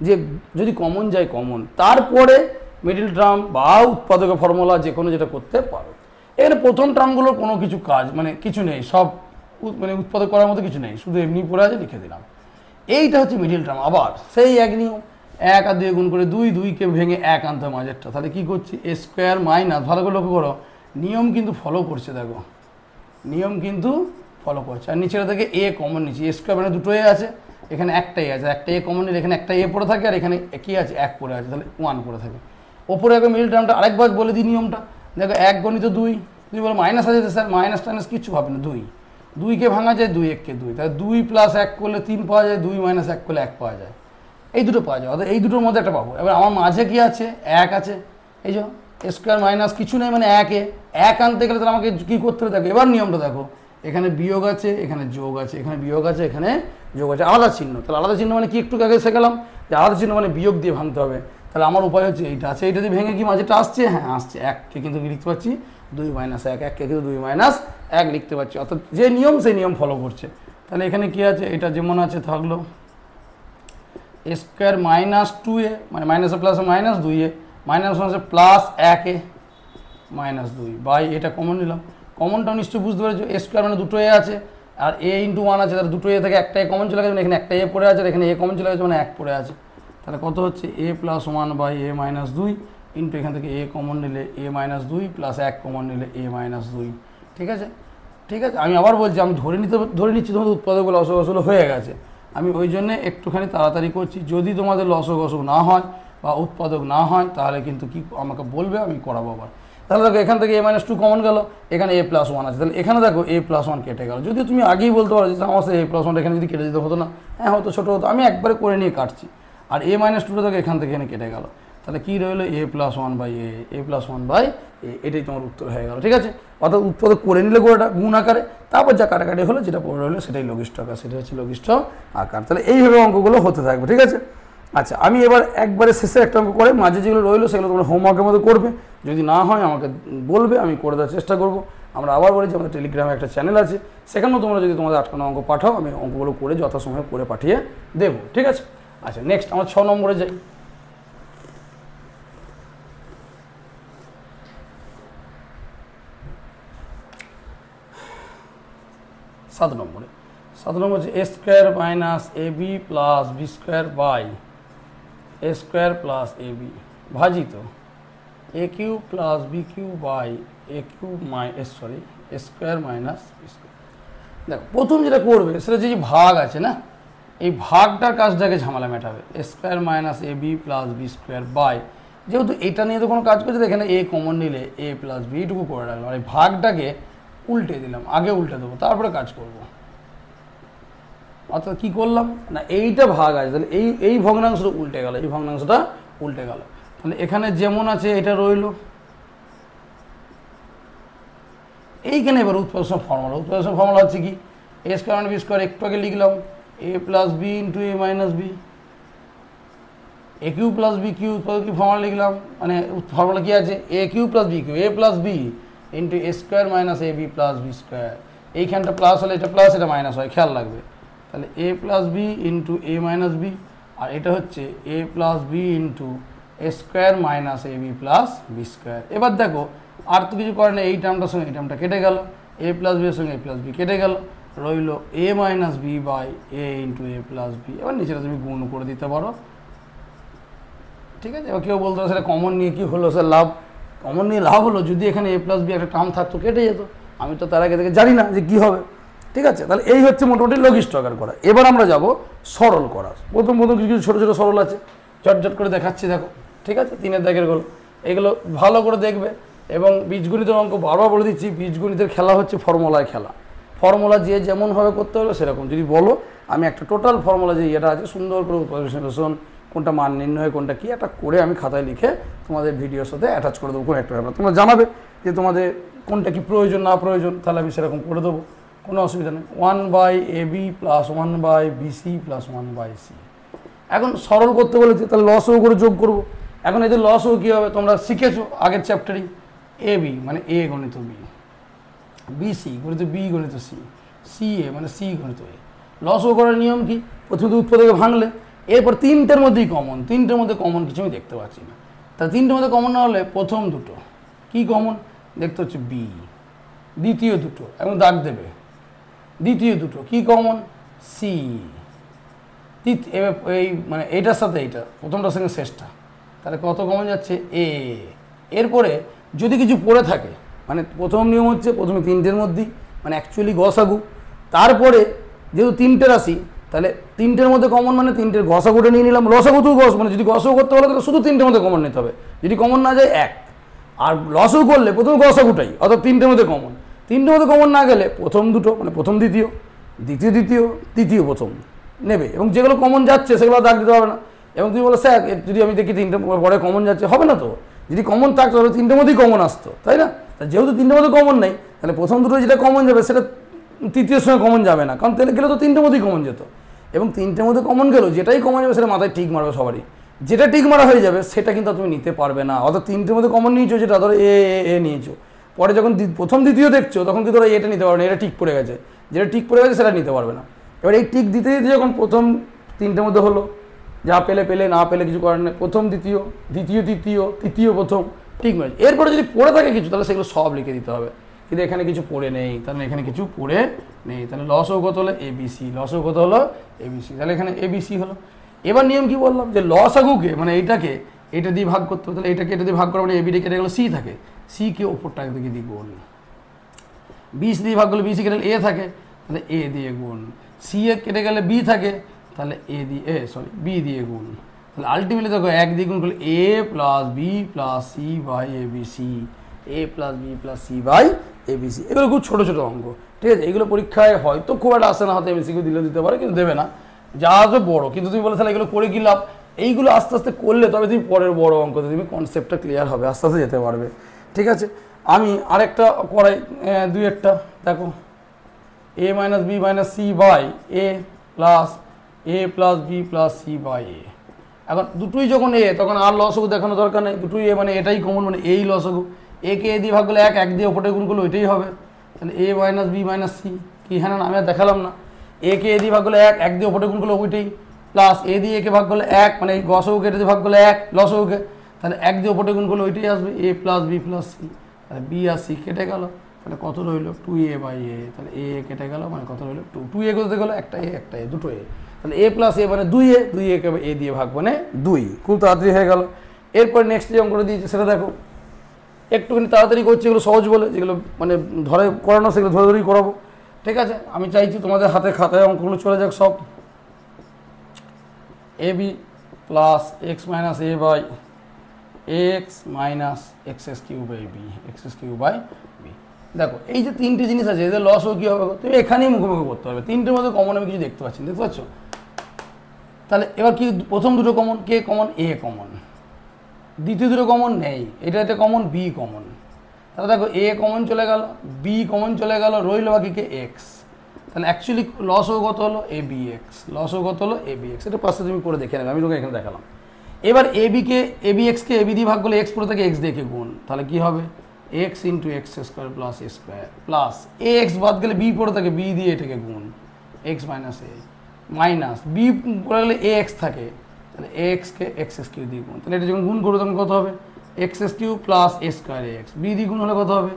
যে যদি কমন যায় কমন, তারপরে মিডিল টার্ম বা উৎপাদকের ফর্মুলা যে কোনো যেটা করতে পারো। এখানে প্রথম টার্মগুলোর কোনো কিছু কাজ মানে কিছু নেই, সব মানে উৎপাদক করার মতো কিছু নেই, শুধু এমনি পড়ে আছে, লিখে দিলাম। এইটা হচ্ছে মিডিল টার্ম। আবার সেই এক নিয়ম, 1 আর 2 গুণ করে 2, 2কে ভেঙে 1 আনতে হবে মাঝেরটা। তাহলে কী করছি, a²- ভালো করে লক্ষ্য করো, নিয়ম কিন্তু ফলো করছে, দেখো নিয়ম কিন্তু ফলো করছে। আর নিচেটা থেকে a কমন নিচ্ছি, a² মানে দুটো a আছে, এখানে একটাই আছে, একটা a কমন নিলে এখানে একটা a পড়ে থাকে, আর এখানে কী আছে, 1 পড়ে আছে, তাহলে 1 পড়ে থাকে। ওপরে একবার মিডিল টার্মটা আরেকবার বলে দিই নিয়মটা, দেখো 1 গণিত 2, তুমি বলো মাইনাস আছে, স্যার মাইনাস টাইনাস কিচ্ছু ভাবে না, 2কে ভাঙা যায়, 2 1কে 2, তাহলে 2 + 1 করলে 3 পাওয়া যায়, 2 - 1 করলে 1 পাওয়া যায়, এই দুটো পাওয়া যায়, অর্থাৎ এই দুটোর মধ্যে একটা পাবো। এবার আমার মাঝে কি আছে, 1 আছে, এই যে a² কিছু নেই, মানে 1 আনতে গেলে তাহলে আমাকে কী করতে হবে, দেখো এবার নিয়মটা দেখো, এখানে বিয়োগ আছে, এখানে যোগ আছে, এখানে বিয়োগ আছে, এখানে যোগ আছে, আলাদা চিহ্ন। তাহলে আলাদা চিহ্ন মানে কি, একটু আগে শেখালাম যে আলাদা চিহ্ন মানে বিয়োগ দিয়ে ভাঙতে হবে। তাহলে আমার উপায় হচ্ছে এইটা আছে, এইটা দিয়ে ভেঙে কি মাঝেটা আসছে, হ্যাঁ আসছে, 1কে কিন্তু লিখতে পারছি 2 - 1, 1কে কিন্তু 2 - 1 লিখতে পারছি, অর্থাৎ যে নিয়ম সেই নিয়ম ফলো করছে। তাহলে এখানে কি আছে, এটা যেমন আছে থাকলো a² - 2a, মানে মাইনাসে প্লাসে -2a, -1 প্লাস 1a -2 বাই, এটা কমন নিলাম। কমনটাও নিশ্চয়ই বুঝতে পেরেছো, a² মানে দুটো a আছে, আর a × 1 আছে, তাহলে দুটো a থেকে একটা a কমন চলে গেছে, এখানে একটা a পড়ে আছে, আর এখানে a কমন চলে গেছে, মানে 1 পড়ে আছে। তাহলে কত হচ্ছে, a + 1/a - 2 ইন্টু এখান থেকে a কমন নিলে a - 2 প্লাস 1 কমন নিলে a - 2, ঠিক আছে। ঠিক আছে, আমি আবার বলছি, আমি ধরে নিচ্ছি তোমাদের উৎপাদকগুলো লসক গসক হয়ে গেছে, আমি ওই জন্যে একটুখানি তাড়াতাড়ি করছি। যদি তোমাদের লসক গসক না হয় বা উৎপাদক না হয়, তাহলে কিন্তু কি আমাকে বলবে, আমি করাবো আবার। তাহলে দেখো এখান থেকে a - 2 কমন গেল, এখানে a + 1 আছে, তাহলে এখানে দেখো a + 1 কেটে গেল। যদি তুমি আগেই বলতে পারো যে আমার সে a + 1 এখানে যদি কেটে দিতে হতো না, হ্যাঁ হয়তো ছোটো হতো, আমি একবারে করে নিয়ে কাটছি। আর a - 2টা দেখো এখান থেকে এখানে কেটে গেল, তাহলে কী রইলো a plus one by A plus one by এটাই তোমার উত্তর হয়ে গেল। ঠিক আছে, অর্থাৎ উৎপাদক করে নিলে গোড়াটা গুণ আকারে, তারপর যা কাটাকাটি হলো যেটা পড়ে রইলো সেটাই লঘিষ্ঠ আকার, সেটা হচ্ছে লঘিষ্ঠ আকার। তাহলে এইভাবে অঙ্কগুলো হতে থাকবে। ঠিক আছে, আচ্ছা আমি এবার একবারে শেষে একটা অঙ্ক করে মাঝে যেগুলো রইলো সেগুলো তোমরা হোমওয়ার্কের মধ্যে করবে, যদি না হয় আমাকে বলবে, আমি করে দেওয়ার চেষ্টা করব। আমরা আবার বলি যে আমাদের টেলিগ্রামে একটা চ্যানেল আছে, সেখানেও তোমরা যদি তোমাদের আটকানো অঙ্ক পাঠাও আমি অঙ্কগুলো করে যথাসময়ে করে পাঠিয়ে দেবো। ঠিক আছে, আচ্ছা নেক্সট আমরা 6 নম্বরে যাই। সাত নম্বর হচ্ছে A square minus A B plus B square by A square plus A B ভাজিত A Q plus B Q by A Q A square minus B square. দেখো প্রথম যেটা করবে সেটা যে ভাগ আছে না, এই ভাগটার কাজটাকে ঝামেলা মেটাবে। A square minus A B plus B square by, যেহেতু এটা নিয়ে তো কোনো কাজ করছে, এখানে এ কমন নিলে এ প্লাস বি এইটুকু করে রাখলাম, আর এই ভাগটাকে উল্টে দিলাম, আগে উল্টে দেবো তারপরে কাজ করব। অর্থাৎ কী করলাম না, এইটা ভাগ আছে তাহলে এই ভগ্নাংশটা উল্টে গেল, এই ভগ্নাংশটা উল্টে গেল। তাহলে এখানে যেমন আছে এটা রইল, এইখানে এবার উৎপাদন ফর্মুলা হচ্ছে কি, এ স্কোয়ার মানে বি স্কোয়ার, একটু আগে লিখলাম এ plus B into A minus B, A Q plus B Q, উৎপাদক কি ফর্মুলা লিখলাম, মানে ফর্মুলা কী আছে, এ Q plus B Q, A plus B into A square minus A B plus B square. এইখানটা plus হলে এটা প্লাস, এটা minus হয়, খেয়াল রাখবে। তাহলে এ plus B into A minus B, আর এটা হচ্ছে A plus B into A square minus A B plus B square. এবার দেখো আর তো কিছু করে না, এই টার্মটার সঙ্গে এই টার্মটা কেটে গেল, এ প্লাস বি এর সঙ্গে এ প্লাস বি কেটে গেল, রইল A minus B by A into A plus B. এবার নিচেটা তুমি গুণ করে দিতে পারো। ঠিক আছে, এবার কেউ বলতো সেটা কমন নিয়ে কী হলো স্যার লাভ, কমন নিয়ে লাভ হলো যদি এখানে এ প্লাস বি একটা টার্ম থাকতো কেটে যেত, আমি তো তার আগে থেকে জানি না যে কী হবে। ঠিক আছে, তাহলে এই হচ্ছে মোটামুটি লঘিষ্ঠ আকার করা। এবার আমরা যাব সরল করা। প্রথম কিছু ছোটো ছোটো সরল আছে, ঝটঝট করে দেখাচ্ছি দেখো। ঠিক আছে, 3-এর দাগেরগুলো এগুলো ভালো করে দেখবে। এবং বীজগণিতের অঙ্ক বারবার বলে দিচ্ছি, বীজগণিতের খেলা হচ্ছে ফর্মুলায় খেলা। ফর্মুলা যে যেমনভাবে করতে হলো সেরকম, যদি বলো আমি একটা টোটাল ফর্মুলা যে এটা আছে সুন্দর করে উৎপাদন কোনটা মান নির্ণয় কোনটা কি একটা করে আমি খাতায় লিখে তোমাদের ভিডিওর সাথে অ্যাটাচ করে দেবো। কোনো একটা ব্যাপার তোমরা জানাবে যে তোমাদের কোনটা কি প্রয়োজন না প্রয়োজন, তাহলে আমি সেরকম করে দেবো, কোনো অসুবিধা নেই। 1/ab plus 1/bc plus 1/c। এখন সরল করতে বলেছে, তাহলে লসও করে যোগ করব। এখন এদের লসও কী হবে তোমরা শিখেছো আগের চ্যাপ্টারেই, এ বি মানে এ গণিত বি, বিসি গণিত বি গণিত সি, সি এ মানে সি গণিত এ। লসও করার নিয়ম কি, প্রথমে উৎপাদকে ভাঙলে, এরপর তিনটের মধ্যেই কমন, তিনটের মধ্যে কমন কিছু আমি দেখতে পাচ্ছি না। তা তিনটের মধ্যে কমন না হলে প্রথম দুটো কি কমন দেখতে হচ্ছে বি, দ্বিতীয় দুটো এবং দাগ দেবে, দ্বিতীয় দুটো কি কমন সি, এবার এই মানে এইটার সাথে এইটা প্রথমটার সঙ্গে শেষটা, তাহলে কত কমন যাচ্ছে এ। এরপরে যদি কিছু পড়ে থাকে, মানে প্রথম নিয়ম হচ্ছে প্রথমে তিনটের মধ্যেই মানে অ্যাকচুয়ালি গসাগু, তারপরে যেহেতু তিনটে রাশি তাহলে তিনটের মধ্যে কমন মানে তিনটের গসাগুটা নিয়ে নিলাম, লসাগু তো মানে যদি গসাগু করতে বলে তাহলে শুধু তিনটের মধ্যে কমন নিতে হবে, যদি কমন না যায় এক। আর লসাগু করলে প্রথমে গসাগুটাই, অর্থাৎ তিনটের মধ্যে কমন, তিনটের মধ্যে কমন না গেলে প্রথম দুটো মানে প্রথম দ্বিতীয়, দ্বিতীয় দ্বিতীয়, তৃতীয় প্রথম নেবে, এবং যেগুলো কমন যাচ্ছে সেগুলো দাগ দিতে হবে না। এবং তুমি বলো স্যার যদি আমি দেখি তিনটে পরে কমন যাচ্ছে, হবে না তো, যদি কমন থাকতো তাহলে তিনটের মধ্যেই কমন আসতো, তাই না? যেহেতু তিনটের মধ্যে কমন নেই তাহলে প্রথম দুটো যেটা কমন যাবে সেটা তৃতীয়ের সঙ্গে কমন যাবে না, কারণ তাহলে গেলে তো তিনটের মধ্যেই কমন যেত। এবং তিনটের মধ্যে কমন গেল যেটাই কমন যাবে সেটা মাথায় টিক মারবে সবারই, যেটা টিক মারা হয়ে যাবে সেটা কিন্তু তুমি নিতে পারবে না। অর্থাৎ তিনটের মধ্যে কমন নিয়েছো, যেটা ধরো এ নিয়েছো, পরে যখন প্রথম দ্বিতীয় দেখছো তখন কিন্তু এটা নিতে পারবে না, এটা টিক পড়ে গেছে, যেটা টিক পড়ে গেছে সেটা নিতে পারবে না। এবার এই টিক দিতে দিতে যখন প্রথম তিনটের মধ্যে হলো, যা পেলে পেলে, না পেলে কিছু করার নেই, প্রথম দ্বিতীয়, দ্বিতীয় তৃতীয়, তৃতীয় প্রথম, ঠিক নয়। এরপরে যদি পড়ে থাকে কিছু তাহলে সেগুলো সব লিখে দিতে হবে, কিন্তু এখানে কিছু পড়ে নেই, তাহলে এখানে কিছু পড়ে নেই, তাহলে লসও কত হলো এবিসি, লসও কত হলো এবিসি, তাহলে এখানে এবিসি হলো। এবার নিয়ম কি বললাম যে লসাগুকে মানে এইটাকে এটা দিয়ে ভাগ করতে হবে, তাহলে এটাকে এটা দিয়ে ভাগ করা মানে এবিডি কেটে গেলো সি থাকে, সিকে ওপরটা দিকে দিয়ে গুণ, বিসি দিয়ে ভাগ করলে বিসি কেটে এ থাকে তাহলে এ দিয়ে গুণ, সি এ কেটে গেলে বি থাকে তাহলে এ দিয়ে বি দিয়ে গুণ, তাহলে আলটিমেটলি দেখো এক দিয়ে গুণ করলে A plus B plus C by A B C, A plus B plus C by A B C. এগুলো খুব ছোটো ছোটো অঙ্ক, ঠিক আছে, এগুলো পরীক্ষায় হয়তো খুব একটা আসে না, হাতে এমসিকিউ দিলে দিতে পারে কিন্তু দেবে না, যা আসবে বড়ো। কিন্তু তুমি বলে তাহলে এগুলো করে কি লাভ, এইগুলো আস্তে আস্তে করলে তবে তুমি পরের বড় অঙ্কতে তুমি কনসেপ্টটা ক্লিয়ার হবে, আস্তে আস্তে যেতে পারবে। ঠিক আছে, আমি আরেকটা করাই, দুই একটা দেখো, a minus B minus C by A plus B plus C by A. এখন দুটোই যখন এ, তখন আর লসগু দেখানো দরকার নেই, দুটোই এ, মানে এটাই কমন, মানে এই লসগু। এ কে এ দিয়ে ভাগ করলে এক দিয়ে ওপরে গুণ করলে ওইটাই হবে। তাহলে এ মাইনাস বি মাইনাস সি কি, হ্যাঁ না, আমি আর দেখালাম না। এ কে এ দিয়ে ভাগ করলে এক দিয়ে ওপরে গুণ করলে ওইটাই, প্লাস এ দিয়ে একে ভাগ করলে এক, মানে এই গসগুকে এটা দিয়ে ভাগ করলে এক লসগুকে, তাহলে এক দিয়ে ওপরে গুণ করলে ওইটাই আসবে, এ প্লাস বি প্লাস সি। তাহলে বি আর সি কেটে গেল, তাহলে কত রইল 2a বাই এ। তাহলে এ কেটে গেল, মানে কত রইল 2a করতে গেলো একটা এ দুটো এ, তাহলে এ প্লাস এ মানে 2a কে এ দিয়ে ভাগ মানে 2, খুব তাড়াতাড়ি হয়ে গেল। এরপর নেক্সট যে অঙ্কটা দিয়েছে সেটা দেখো, একটুখানি তাড়াতাড়ি করছি, এগুলো সহজ বলে, যেগুলো মানে ধরে করানো সেগুলো ধরে ধরেই করাবো। ঠিক আছে, আমি চাইছি তোমাদের হাতে খাতায় অঙ্কগুলো চলে যাক সব। A B plus X minus A by x minus X Q by B, X Q by B. দেখো এই যে তিনটে জিনিস আছে, এদের লস ও কী হবে তুমি এখানেই মুখোমুখি করতে পারবে। তিনটের মধ্যে কমন আমি কিছু দেখতে পাচ্ছি, দেখতে পাচ্ছ? তাহলে এবার কি, প্রথম দুটো common, K common? A common. দ্বিতীয় দুটো কমন নেই, এটা কমন, বি কমন। তাহলে দেখো এ কমন চলে গেল, বি কমন চলে গেল, রইল বাকি কে? এক্স। তাহলে অ্যাকচুয়ালি লসও কত হলো? এ বি এক্স, লসও কত হলো? এ বি এক্স। এটা পাশে তুমি করে দেখে নেবে, আমি তোকে এখানে দেখালাম। এবার এ বি এক্সকে এ বি দিয়ে ভাগ করলে এক্স পুরো থেকে এক্স দিয়ে গুণ, তাহলে কী হবে? X into X square plus A square, plus A X বাদ গেলে বি পড়ে থাকে, বি দিয়ে এটাকে গুণ, X minus A, minus B পড়ে গেলে এ এক্স থাকে, তাহলে এ এক্সকে এক্স এস কিউ দিয়ে গুণ। তাহলে এটা যখন গুণ করবো তখন কত হবে? X S Q plus A square A X, B দিয়ে গুণ হলে কত হবে?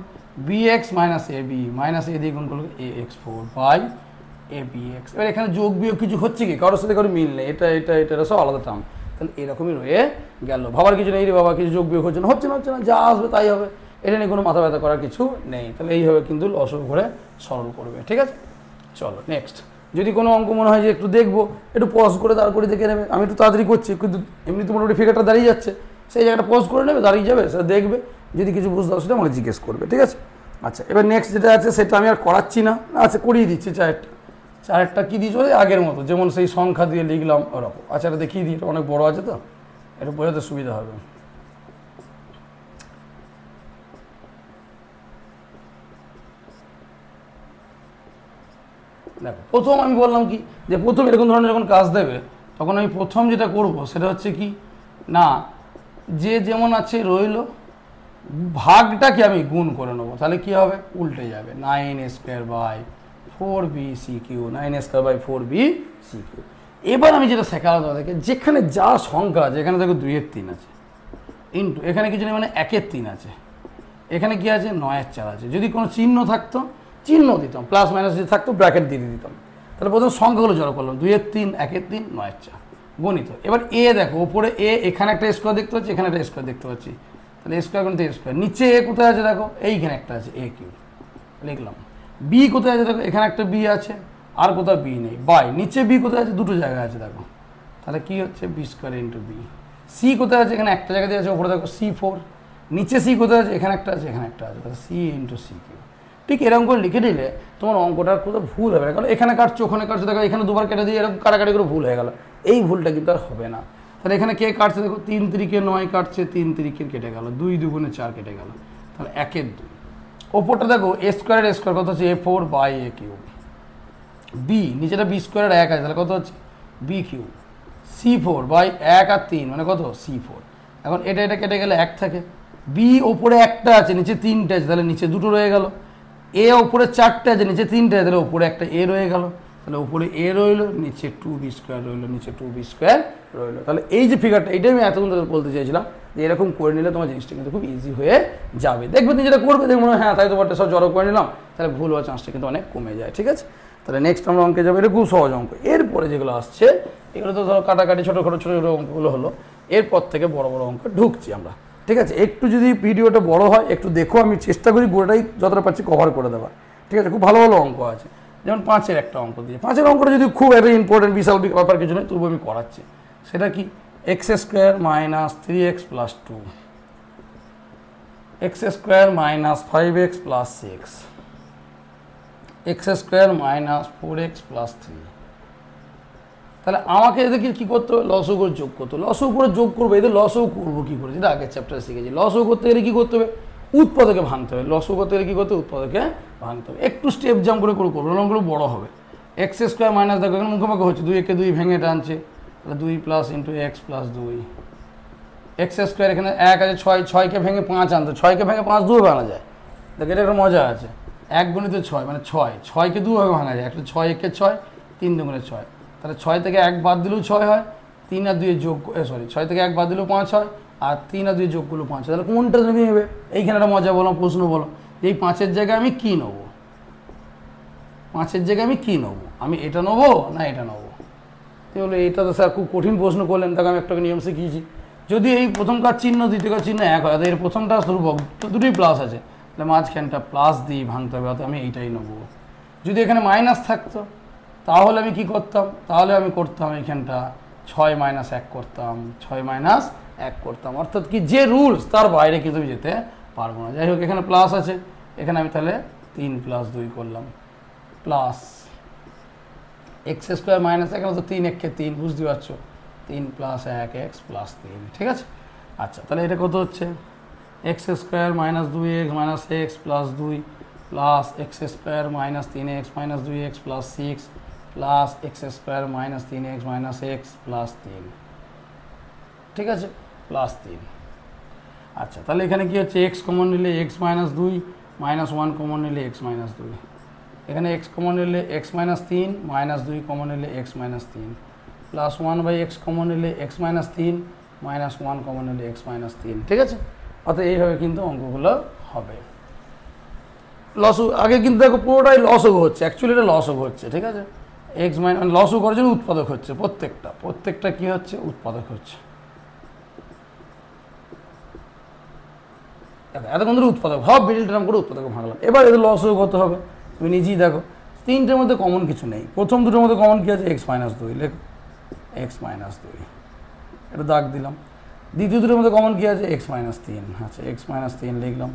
B X minus A B, minus A দিয়ে গুণ করলে A X 4 by A B X. এবার এখানে যোগ বিয়োগ কিছু হচ্ছে কি? কারোর সাথে কারো মিল নেই, এটা সব আলাদা টার্ম। তাহলে এরকমই রয়ে গেল, ভাবার কিছু নেই রে বাবা, কিছু যোগ বিয়োগ হচ্ছে না, যা আসবে তাই হবে, এটা নিয়ে কোনো মাথা ব্যথা করার কিছু নেই। তাহলে এইভাবে কিন্তু লসও করে সরল করবে। ঠিক আছে, চলো নেক্সট। যদি কোনো অঙ্ক মনে হয় যে একটু দেখবো, একটু পজ করে তারপরে দেখে নেবে। আমি একটু তাড়াতাড়ি করছি, কিন্তু এমনি তো মোটামুটি ফিগারটা দাঁড়িয়ে যাচ্ছে, সেই জায়গাটা পজ করে নেবে, দাঁড়িয়ে যাবে, সেটা দেখবে। যদি কিছু বুঝতে হবে সেটা আমাকে জিজ্ঞেস করবে। ঠিক আছে, আচ্ছা এবার নেক্সট যেটা আছে সেটা আমি আর করাচ্ছি না, আচ্ছা করিয়ে দিচ্ছি। চারটা কী দিয়ে চলে আগের মতো, যেমন সেই সংখ্যা দিয়ে লিখলাম ওরকম। আচ্ছা এটা দেখিয়ে দিই, এটা অনেক বড় আছে তো, এটা বোঝাতে সুবিধা হবে। দেখো প্রথম আমি বললাম কি, যে প্রথম এরকম ধরনের যখন কাজ দেবে তখন আমি প্রথম যেটা করব সেটা হচ্ছে কি না, যে যেমন আছে রইল, ভাগটাকে আমি গুণ করে নেবো। তাহলে কি হবে? উল্টে যাবে, 9a square by 4b c q, 9a square by 4b c q. এবার আমি যেটা শেখালাম তাদেরকে, যেখানে যা সংখ্যা আছে, এখানে দেখো 2-এর 3 আছে, ইন্টু এখানে কিছু নেই মানে 1-এর 3 আছে, এখানে কি আছে? 9-এর 4 আছে। যদি কোনো চিহ্ন থাকতো চিহ্ন দিতাম, প্লাস মাইনাস যদি থাকতো ব্র্যাকেট দিয়ে দিতাম। তাহলে প্রথম সংখ্যাগুলো জড়ো করলাম, 2-এর 3, 1-এর 3, 9-এর 4 গণিত। এবার এ দেখো, ওপরে এ, এখানে একটা স্কোয়ার দেখতে পাচ্ছি, এখানে একটা স্কোয়ার দেখতে পাচ্ছি, তাহলে স্কোয়ার গুণিত স্কোয়ার। নিচে এ কোথায় আছে দেখো, এইখানে একটা আছে, এ কিউ লিখলাম। বি কোথায় আছে দেখো, এখানে একটা বি আছে, আর কোথাও বি নেই, বাই নিচে বি কোথায় আছে? দুটো জায়গায় আছে দেখো, তাহলে কি হচ্ছে? B square into b. C কোথায় আছে? এখানে একটা জায়গাতে আছে, ওপরে দেখো C4। নিচে সি কোথায় আছে? এখানে একটা আছে, এখানে একটা আছে, তাহলে সি ইন্টু সি কিউ। ঠিক এরকম করে লিখে দিলে তোমার অঙ্কটার কোথাও ভুল হবে না, কারণ এখানে কাটছো ওখানে কাটছো, দেখো এখানে দুবার কেটে দিয়ে এরকম কাটাকাটি করে ভুল হয়ে গেল, এই ভুলটা কিন্তু আর হবে না। তাহলে এখানে কে কাটছে দেখো, 3 3-এ 9 কাটছে, 3 3-এর কেটে গেল, 2 2 4 কেটে গেল, তাহলে 1-এর 2। ওপরটা দেখো এ স্কোয়ারের স্কোয়ার কত হচ্ছে? A4 by A cube. B নিচেটা বি স্কোয়ারের 1 আছে, তাহলে কত হচ্ছে? B cube. C4 বাই 1 আর 3 মানে কত? C4। এখন এটা কেটে গেলে 1 থাকে, বি ওপরে একটা আছে, নিচে 3টে আছে, তাহলে নিচে 2টো রয়ে গেল। এ ওপরে 4টে আছে, নিচে 3টে আছে, তাহলে ওপরে একটা এ রয়ে গেল, তাহলে উপরে এ রইল, নিচে 2b স্কোয়ার রইল, নিচে 2b স্কোয়ার রইল। তাহলে এই যে ফিগারটা, এটাই আমি এতক্ষণ ধরে বলতে চাইছিলাম, যে এরকম করে নিলে তোমার জিনিসটা কিন্তু খুব ইজি হয়ে যাবে। দেখবে তুমি যেটা করবে, দেখবো হ্যাঁ তাই তোমারটা সব জড়ো করে নিলাম, তাহলে ভুল হওয়ার চান্সটা কিন্তু অনেক কমে যায়। ঠিক আছে, তাহলে নেক্সট আমরা অঙ্কে যাবো, এটা খুব সহজ অঙ্ক। এরপরে যেগুলো আসছে এগুলো তো ধরো কাটাকাটি ছোটো অঙ্কগুলো হলো, এরপর থেকে বড় বড় অঙ্ক ঢুকছি আমরা। ঠিক আছে, একটু যদি ভিডিওটা বড় হয় একটু দেখো, আমি চেষ্টা করি গোটাটাই যতটা পারছি কভার করে দেওয়ার। ঠিক আছে, খুব ভালো ভালো অঙ্ক আছে, যেমন 5-এর একটা অঙ্ক দিয়ে, 5-এর অঙ্কটা যদি খুব একটা ইম্পর্টেন্ট বিশাল ব্যাপার কিছু নয়, তবু আমি করাচ্ছি। সেটা কি? X square minus 3x plus 2, x square minus 5x plus 6, x square minus 4x plus 3, তাহলে আমাকে এদেরকে কী করতে হবে, লসও করে যোগ করতে হবে। লসও করে যোগ করবো, এদের লসও করবো কী করে, যেটা আগের চ্যাপ্টারে শিখেছি। লসও করতে গেলে কী করতে হবে, উৎপাদকে ভাঙতে হবে। লসও করতে গেলে কী করতে হবে, উৎপাদকে ভাঙতে হবে। একটু স্টেপ জাম্প করে করবো, লংগুলো বড়ো হবে। এক্স স্কোয়ার মাইনাস, দেখো এখানে মুখোমুখি হচ্ছে, 2 একে 2 ভেঙে টানছে, তাহলে 2 plus into x plus 2 x square. এখানে 1 আছে, 6, 6কে ভেঙে 5 আনতে, 6কে ভেঙে 5 2 ভাঙা যায়। দেখো এটা একটা মজা আছে, 1 গুণিত 6 মানে 6, 6কে 2 ভাগে ভাঙা যায়। একটা 6 একে 6, 3 দুগুণে 6, তাহলে 6 থেকে 1 বাদ দিলেও 6 হয়, 3 আর 2 যোগ, 6 থেকে 1 বাদ দিলেও 5 হয়, আর 3 আর 2 যোগ করলেও 5 হয়। তাহলে কোনটা তুমি নেবে, এইখানে একটা মজা বলো, প্রশ্ন বলো, এই 5-এর জায়গায় আমি কী নেবো, 5-এর জায়গায় আমি কী নেবো, আমি এটা নেবো না এটা নেবো। তাহলে এটা তো স্যার খুব কঠিন প্রশ্ন করলেন, তাকে আমি একটা নিয়ম শিখিয়েছি। যদি এই প্রথমকার চিহ্ন দ্বিতীয়কার চিহ্ন এক হয়, এর প্রথমটা ধ্রুবক, দুটোই প্লাস আছে, তাহলে মাঝখানটা প্লাস দিয়ে ভাঙতে হবে, অর্থাৎ আমি এইটাই নেবো। যদি এখানে মাইনাস থাকতো তাহলে আমি কি করতাম, তাহলে আমি করতাম এইখানটা 6 মাইনাস 1 করতাম, 6 মাইনাস 1 করতাম। অর্থাৎ কি, যে রুলস তার বাইরে কিন্তু আমি যেতে পারবো না। যাই হোক, এখানে প্লাস আছে, এখানে আমি তাহলে 3 প্লাস 2 করলাম, প্লাস এক্স স্কোয়ার মাইনাস, এখানে তো 3 একে 3, বুঝতে পারছো, 3 প্লাস 1 এক্স প্লাস 3, ঠিক আছে। আচ্ছা, তাহলে এটা কত হচ্ছে, x square minus 2x minus x plus 2 plus x square minus 3x minus 2x plus 6 plus x square minus 3x minus x plus 3, ঠিক আছে, প্লাস 3। আচ্ছা, তাহলে এখানে কি হচ্ছে, এক্স কমন নিলে এক্স মাইনাস 2 মাইনাস 1 কমন নিলে এক্স মাইনাস 2, এখানে এক্স কমন নিলে এক্স মাইনাস 3 মাইনাস 2 কমন নিলে x minus 3 plus 1/x common নিলে এক্স মাইনাস 3 মাইনাস 1 কমন নিলে এক্স মাইনাস 3, ঠিক আছে। অর্থাৎ এইভাবে কিন্তু অঙ্কগুলো হবে। লসও আগে কিন্তু দেখো পুরোটাই লসও হচ্ছে, অ্যাকচুয়ালি এটা লসও হচ্ছে, ঠিক আছে। এক্স মাইনাস লসও করার জন্য উৎপাদক হচ্ছে, প্রত্যেকটা কী হচ্ছে, উৎপাদক হচ্ছে। এতক্ষণ ধরে উৎপাদক ভাব, মিডিল টার্ম করে উৎপাদক ভাঙলাম। এবার এদের লসও কত হবে, তুমি নিজেই দেখো। 3টের মধ্যে কমন কিছু নেই, প্রথম দুটোর মধ্যে কমন কী আছে, এক্স মাইনাস 2, লেখো এক্স মাইনাস 2, এটা দাগ দিলাম। দ্বিতীয় দুটোর মধ্যে কমন কী আছে, এক্স মাইনাস 3, আচ্ছা এক্স মাইনাস 3 লিখলাম।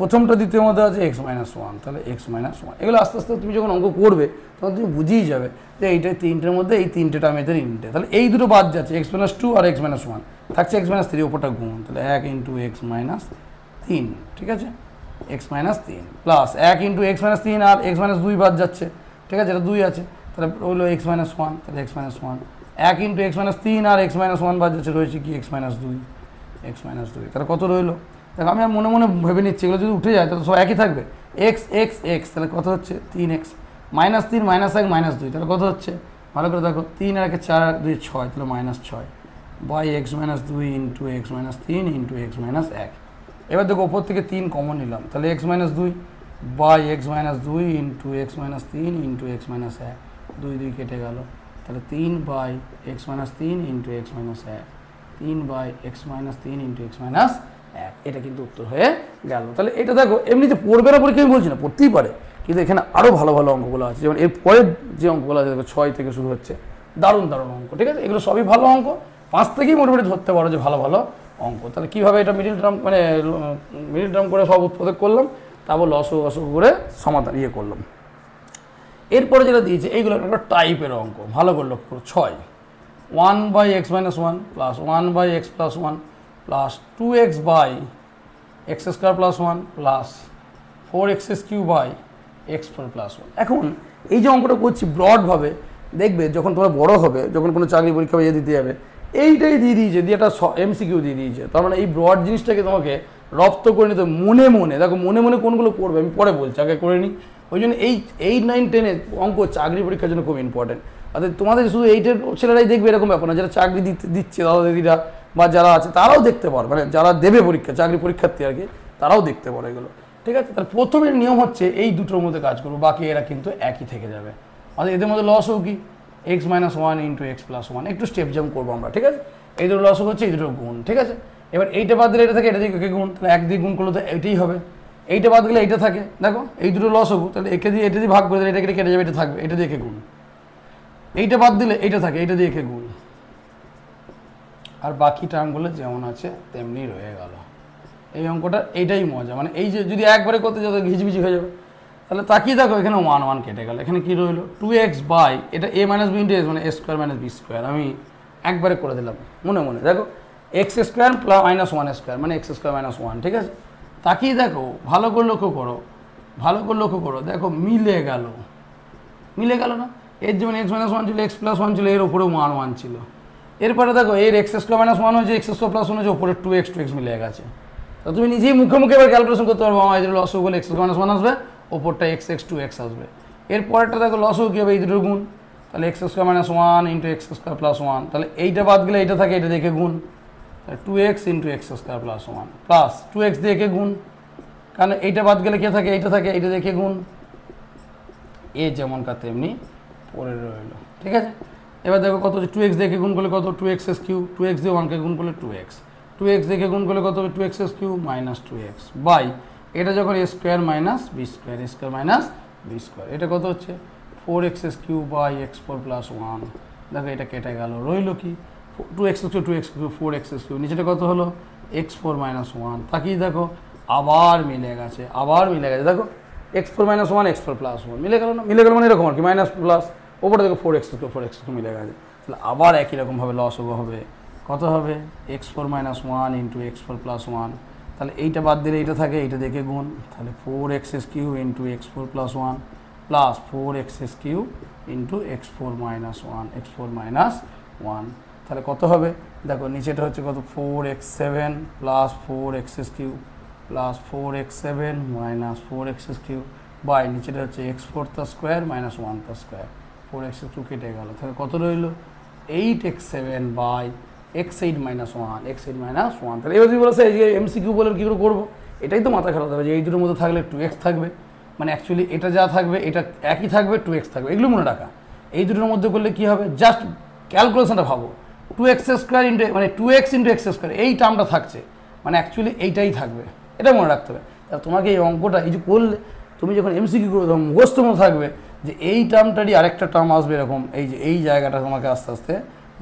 প্রথমটা দ্বিতীয় মধ্যে আছে এক্স মাইনাস 1, তাহলে এক্স মাইনাস 1। এগুলো আস্তে আস্তে তুমি যখন অঙ্ক করবে তখন তুমি বুঝেই যাবে যে এইটা 3টের মধ্যে এই 3টে টার্ম এদের ইনটে, তাহলে এই দুটো বাদ যাচ্ছে, এক্স মাইনাস 2 আর এক্স মাইনাস 1 থাকছে, এক্স মাইনাস 3 ওপরটা গুণ, তাহলে 1 ইন্টু এক্স মাইনাস 3, ঠিক আছে, x minus 3 plus 1 into x minus 3 আর এক্স মাইনাস 2 বাদ যাচ্ছে, ঠিক আছে, এটা 2 আছে, তাহলে হলো এক্স মাইনাস 1, তাহলে x minus 1, 1 into x minus 3 আর এক্স মাইনাস 1 বাদ যাচ্ছে, রয়েছে কি এক্স মাইনাস 2, এক্স মাইনাস 2, তাহলে কত রইলো, দেখো আমি আর মনে মনে ভেবে নিচ্ছি, এগুলো যদি উঠে যায় তাহলে সব একই থাকবে, এক্স এক্স এক্স, তাহলে কত হচ্ছে 3x মাইনাস 3 মাইনাস 1 মাইনাস 2, তাহলে কত হচ্ছে, ভালো করে দেখো, 3 আর 1 4 আর 2 6, তাহলে minus 6 by x minus 2 into x minus 3 into x minus 1। এবার দেখো ওপর থেকে 3 কমন নিলাম, তাহলে x minus 2 by x minus 2 into x minus 3 into x minus 1, 2 2 কেটে গেল, তাহলে 3 by x minus 3 into x minus 1, 3 by x minus 3 into x minus 1, এটা কিন্তু উত্তর হয়ে গেল। তাহলে এটা দেখো এমনিতে পড়বে না পরীক্ষা আমি বলছি না, পড়তেই পারে, কিন্তু এখানে আরও ভালো ভালো অঙ্কগুলো আছে, যেমন এর পরের যে অঙ্কগুলো আছে দেখো 6 থেকে শুরু হচ্ছে, দারুণ দারুণ অঙ্ক, ঠিক আছে, এগুলো সবই ভালো অঙ্ক, 5 থেকেই মোটামুটি ধরতে পারো যে ভালো ভালো অঙ্ক। তাহলে কীভাবে এটা মিডিল টার্ম করে সব উৎপাদক করলাম, তারপর লসও করে সমাধান করলাম। এরপরে যেটা দিয়েছে এইগুলো একটা টাইপের অঙ্ক, ভালো করে লক্ষ্য করো। 6 1/x minus 1 plus 1/x plus 1 plus 2x by x square plus 1 plus 4x³ by x4 plus 1। এখন এই যে অঙ্কটা করছি ব্রডভাবে, দেখবে যখন তোমরা বড় হবে, যখন কোনো চাকরি পরীক্ষা দিতে যাবে, এইটাই দিয়ে দিয়েছে, দিয়ে একটা এমসিকিউ দিয়ে দিয়েছে। তার মানে এই ব্রড জিনিসটাকে তোমাকে রপ্ত করে নিতে মনে মনে, দেখো মনে মনে কোনগুলো করবে আমি পরে বলছি, আগে করে নিই। ওই জন্য এই 8 9 10 অঙ্ক চাকরি পরীক্ষার জন্য খুব ইম্পর্টেন্ট। অর্থাৎ তোমাদের শুধু 8-এর ছেলেরাই দেখবে এরকম ব্যাপার না, যারা চাকরি দিচ্ছে দাদা দিদিরা বা যারা আছে তারাও দেখতে পারে, মানে যারা দেবে পরীক্ষা, চাকরি পরীক্ষার্থী আর কি, তারাও দেখতে পারে এগুলো, ঠিক আছে। তাহলে প্রথমের নিয়ম হচ্ছে এই দুটোর মধ্যে কাজ করবো, বাকি এরা কিন্তু একই থেকে যাবে। অর্থাৎ এদের মধ্যে লস হোক কি x minus 1 into x plus 1, একটু স্টেপ জাম্প করবো আমরা, ঠিক আছে। এই দুটো লস হচ্ছে, এই দুটো গুণ, ঠিক আছে। এবার এইটা বাদ দিলে এটা থাকে, এটা দিয়ে গুণ, তাহলে 1 দিয়ে গুণ করলে তো এইটাই হবে, এইটা বাদ গেলে এইটা থাকে, দেখো এই দুটো লস হবো, তাহলে একে দিয়ে এটা দিয়ে ভাগ করে দিলে এটা কেটে যাবে, এটা থাকবে, এটা দিয়ে গুণ, এইটা বাদ দিলে এইটা থাকে, এইটা দিয়ে গুণ, আর বাকি টার্মগুলো যেমন আছে তেমনি রয়ে গেল। এই অঙ্কটা এইটাই মজা, মানে এই যে যদি একবারে করতে যাও ঘিচবিচি হয়ে যাবে। তাহলে তাকিয়ে দেখো এখানে 1 1 কেটে গেল, এখানে কি রইলো 2x বাই এটা a minus b into s মানে a square minus B square. আমি একবারে করে দিলাম মনে মনে, দেখো x square plus minus 1 square মানে এক্স স্কোয়ার মাইনাস 1। ঠিক আছে, তাকিয়ে দেখো ভালো করে লক্ষ্য করো, ভালো করে লক্ষ্য করো, দেখো মিলে গেল, মিলে গেল না? এর যেমন এক্স মাইনাস 1 ছিল, এক্স প্লাস 1 ছিল, এর উপরে 1 1 ছিল। এরপরে দেখো এর এক্স স্কোয়ার মাইনাস 1 হয়েছে, এক্স স্কোয়ার প্লাস 1 হয়েছে, উপরে 2x মিলে গেছে। তো তুমি নিজেই মুখে মুখে এবার ক্যালকুলেশন করতে পারবো, আমার এই লস বলে এক্স স্কোয়ার মাইনাস 1 আসবে, ওপরটা এক্স এক্স 2x আসবে। এরপরটা দেখো লস কী হবে, এই দুটোর গুণ, তাহলে x square minus 1 into X square plus 1, তাহলে এইটা বাদ গেলে এইটা থাকে, এটা দেখে গুণ, তাহলে 2x into X square plus 1 plus 2x দেখে গুণ, কারণ এইটা বাদ গেলে কে থাকে, এইটা থাকে, এইটা দেখে গুণ, এ যেমন কাতে এমনি পরে রইল। ঠিক আছে, এবার দেখো কত, 2x দেখে গুণ করলে কত, 2x কিউ, 2x দিয়ে 1কে গুণ করলে 2x, 2x দেখে গুণ করলে কত হবে, 2x Q minus 2x by এটা যখন এ স্কোয়ার মাইনাস বি স্কোয়ার, এ স্কোয়ার মাইনাস বি স্কোয়ার, এটা কত হচ্ছে 4x Q by x4 plus 1। দেখো এটা কেটে গেল, রইল কি 2x Q 2x Q 4x Q, নিচেটা কত হলো x4 মাইনাস 1। তাকিয়ে দেখো আবার মিলে গেছে, আবার মিলে গেছে, দেখো x4 মাইনাস 1 x4 প্লাস 1 মিলে গেল না? মিলে গেল মানে এরকম আর কি, মাইনাস প্লাস ওপরে দেখো 4x কিউ মিলে গেছে। তাহলে আবার একই রকমভাবে লস হবে, কত হবে x4 minus 1 into x4 plus 1, তাহলে এইটা বাদ দিলে এইটা থাকে, এইটা দেখে গুণ, তাহলে 4x Q into x4 plus 1 plus 4x Q into x4 minus 1 x4 minus 1, তাহলে কত হবে দেখো নিচেটা হচ্ছে কত 4x7 plus 4x Q plus 4x7 minus 4x Q by নিচেটা হচ্ছে x4 তার স্কোয়ার মাইনাস 1 তার স্কোয়ার, 4x কিউ কেটে গেল, তাহলে কত রইল 8x7 by x8 minus 1 x8 minus 1। তাহলে এবার যদি বলেছে এই যে এমসিকিউ বলে কী করে করবো, এটাই তো মাথা খেলাতে হবে যে এই দুটোর মধ্যে থাকলে 2x থাকবে, মানে অ্যাকচুয়ালি এটা যা থাকবে এটা একই থাকবে, 2x থাকবে, এগুলো মনে রাখা। এই দুটোর মধ্যে করলে কী হবে, জাস্ট ক্যালকুলেশনটা ভাবো, 2x স্কোয়ার ইন্টু মানে 2x ইন্টু এক্স স্কোয়ার এই টার্মটা থাকছে, মানে অ্যাকচুয়ালি এইটাই থাকবে, এটা মনে রাখতে হবে। তা তোমাকে এই অঙ্কটা এই যে করলে তুমি যখন এমসিকিউ করবে তখন মুখস্থ মনে থাকবে যে এই টার্মটারই আরেকটা টার্ম আসবে এরকম, এই যে এই জায়গাটা তোমাকে আস্তে আস্তে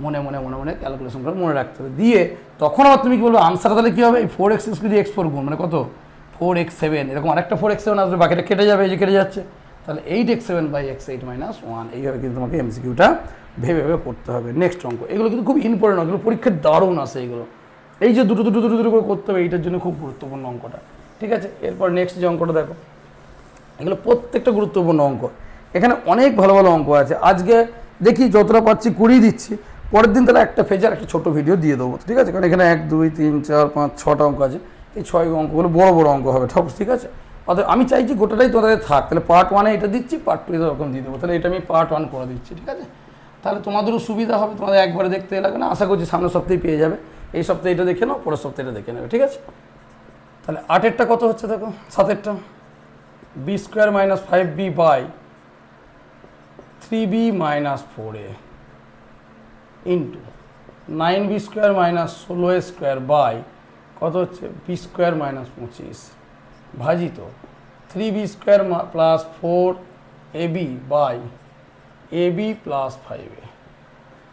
মনে মনে মনে মনে ক্যালকুলেশন করে মনে রাখতে হবে, দিয়ে তখন আবার তুমি কি বলবো আনসার, তাহলে কী হবে এই 4x দিয়ে x4 গুণ মানে কত 4x7, এরকম আরেকটা 4x7 আসবে, বাকিটা কেটে যাবে, এই যে কেটে যাচ্ছে, তাহলে 8x7 বাই x8 মাইনাস 1। এইভাবে কিন্তু তোমাকে এমসিকিউটা ভেবে ভেবে করতে হবে। নেক্সট অঙ্ক, এগুলো কিন্তু খুব ইম্পর্টেন্ট, এগুলো পরীক্ষার দারুণ আসে এগুলো, এই যে দুটো দুটো দুটো দুটো করে করতে হবে, এইটার জন্য খুব গুরুত্বপূর্ণ অঙ্কটা। ঠিক আছে, এরপর নেক্সট যে অঙ্কটা দেখো, এগুলো প্রত্যেকটা গুরুত্বপূর্ণ অঙ্ক, এখানে অনেক ভালো ভালো অঙ্ক আছে। আজকে দেখি যতটা পাচ্ছি করিয়ে দিচ্ছি, পরের দিন তাহলে একটা পেজের একটা ছোটো ভিডিও দিয়ে দেবো। ঠিক আছে, কারণ এখানে 1 2 3 4 5 6টা অঙ্ক আছে, এই 6 অঙ্কগুলো বড় বড় অঙ্ক হবে সব। ঠিক আছে, অর্থাৎ আমি চাইছি গোটাটাই তোমাদের থাক, তাহলে পার্ট 1-এ এটা দিচ্ছি, পার্ট 2-এ এরকম দিয়ে দেবো, তাহলে এটা আমি পার্ট 1 করে দিচ্ছি। ঠিক আছে, তাহলে তোমাদেরও সুবিধা হবে, তোমাদের একবারে দেখতে লাগবে না, আশা করছি সামনের সপ্তাহে পেয়ে যাবে, এই সপ্তাহে এটা দেখে নাও, পরের সপ্তাহে এটা দেখে নেবে। ঠিক আছে, তাহলে 8-এরটা কত হচ্ছে দেখো, 7-এরটা B square minus 5b by 3b minus 4a into 9b square minus 16a square by কত হচ্ছে বি স্কোয়ার মাইনাস 25 ভাজিত 3b square plus 4ab by ab plus 5a।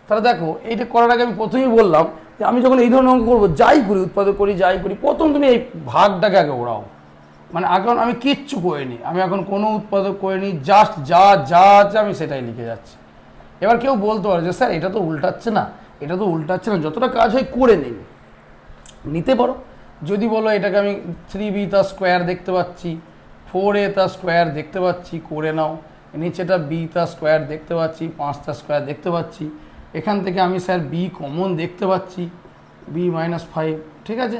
তাহলে দেখো এইটা করার আগে আমি প্রথমেই বললাম যে আমি যখন এই ধরনের অঙ্ক করবো, যাই করি উৎপাদক করি যাই করি, প্রথম তুমি এই ভাগটাকে আগে ওড়াও, মানে এখন আমি কিচ্ছু করিনি, আমি এখন কোনো উৎপাদক করিনি, জাস্ট যা যা আছে আমি সেটাই লিখে যাচ্ছি। এবার কেউ বলতে পারে যে স্যার এটা তো উল্টাচ্ছে না, এটা তো উল্টাচ্ছে না, যতটা কাজ হয় করে নিন, নিতে পারো। যদি বলো এটাকে আমি 3b তার স্কোয়ার দেখতে পাচ্ছি, 4a তার স্কোয়ার দেখতে পাচ্ছি, করে নাও। নিচেটা b তার স্কোয়ার দেখতে পাচ্ছি, 5 তার স্কোয়ার দেখতে পাচ্ছি, এখান থেকে আমি স্যার b কমন দেখতে পাচ্ছি, b মাইনাস 5, ঠিক আছে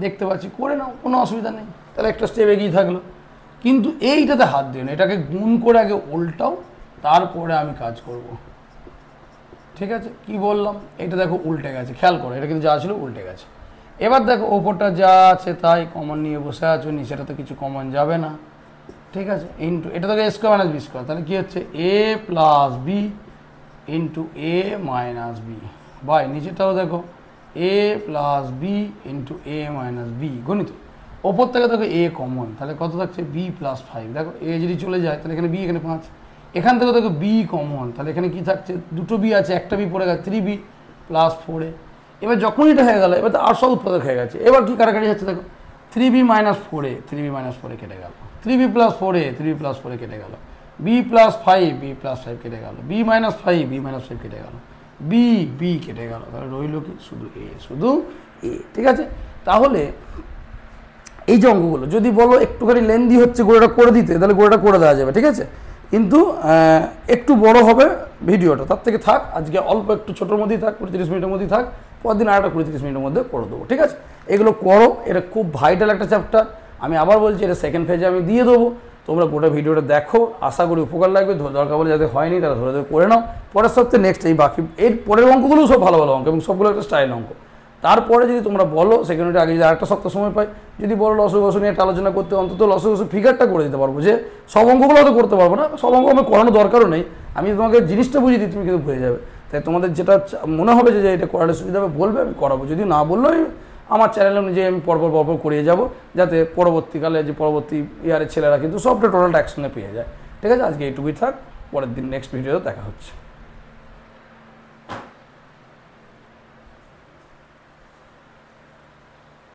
দেখতে পাচ্ছি, করে নাও, কোনো অসুবিধা নেই, তাহলে একটা স্টেপ এগিয়ে থাকলো। কিন্তু এইটাতে হাত দিও না, এটাকে গুণ করে আগে উল্টাও, তারপরে আমি কাজ করব। ঠিক আছে, কি বললাম, এটা দেখো উল্টে গেছে, খেয়াল করো, এটা কিন্তু যা ছিল উল্টে গেছে। এবার দেখো ওপরটা যা আছে তাই কমন নিয়ে বসে আছো, নিচেটা তো কিছু কমন যাবে না। ঠিক আছে, ইন্টু এটা দেখো A square minus B square, তাহলে কী হচ্ছে A plus B into A minus B by নিচেটাও দেখো A plus B into A minus B গণিত, ওপর থেকে দেখো এ কমন, তাহলে কত থাকছে বি প্লাস 5। দেখো এ যদি চলে যায় তাহলে এখানে বি, এখানে 5, এখান থেকে দেখো বি কমন, তাহলে এখানে কি থাকছে দুটো বি আছে, একটা বি পড়ে গেছে, 3b প্লাস 4a। এবার যখন এটা হয়ে গেল, এবার তো আর সব উৎপাদক হয়ে গেছে, এবার কি কাটাকাটি হচ্ছে দেখো 3b minus 4a 3b minus 4a কেটে গেল, 3b plus 4a 3b plus 4a কেটে গেল, b প্লাস 5 b প্লাস 5 কেটে গেল, b মাইনাস 5 b মাইনাস 5 কেটে গেল, b b কেটে গেল, তাহলে রইল কি শুধু a, শুধু a। ঠিক আছে, তাহলে এই যে অঙ্কগুলো যদি বলো একটুখানি লেন্দি হচ্ছে গোড়াটা করে দিতে, তাহলে গোড়াটা করে দেওয়া যাবে, ঠিক আছে, কিন্তু একটু বড় হবে ভিডিওটা, তার থেকে থাক আজকে অল্প একটু ছোটোর মধ্যেই থাক, 30 মিনিটের মধ্যেই থাক, পরদিন আরেকটা 30 মিনিটের মধ্যে করে দেবো। ঠিক আছে, এগুলো করো, এটা খুব ভাইটাল একটা চ্যাপ্টার। আমি আবার বলছি এটা সেকেন্ড ফেজে আমি দিয়ে দেবো, তোমরা গোটা ভিডিওটা দেখো, আশা করি উপকার লাগবে। দরকার বলে যাতে হয়নি তারা ধরে ধরে করে নাও, পরের সপ্তাহে নেক্সট এই বাকি এর পরের অঙ্কগুলোও সব ভালো ভালো অঙ্ক এবং সবগুলো একটা স্টাইল অঙ্ক। তারপরে যদি তোমরা বলো সেকেন্ড আগে যদি আরেকটা সপ্তাহ সময় পাই, যদি বলো লসগসু নিয়ে একটা আলোচনা করতে, অন্তত লসগসু ফিগারটা করে দিতে পারবো, যে সব অঙ্কগুলো হয়তো করতে পারবো না, সব অঙ্ক আমি করানো দরকারও নেই, আমি তোমাকে জিনিসটা বুঝিয়ে দিই, তুমি কিন্তু বুঝে যাবে। তাই তোমাদের যেটা মনে হবে যে এটা করার সুবিধা হবে বলবে, আমি করাবো, যদি না বললেও আমার চ্যানেলে অনুযায়ী আমি পরপর করিয়ে যাবো, যাতে পরবর্তীকালে যে পরবর্তী ইয়ারের ছেলেরা কিন্তু সবটা টোটালটা একসঙ্গে পেয়ে যায়। ঠিক আছে, আজকে এইটুকুই থাক, পরের দিন নেক্সট ভিডিওতে দেখা হচ্ছে।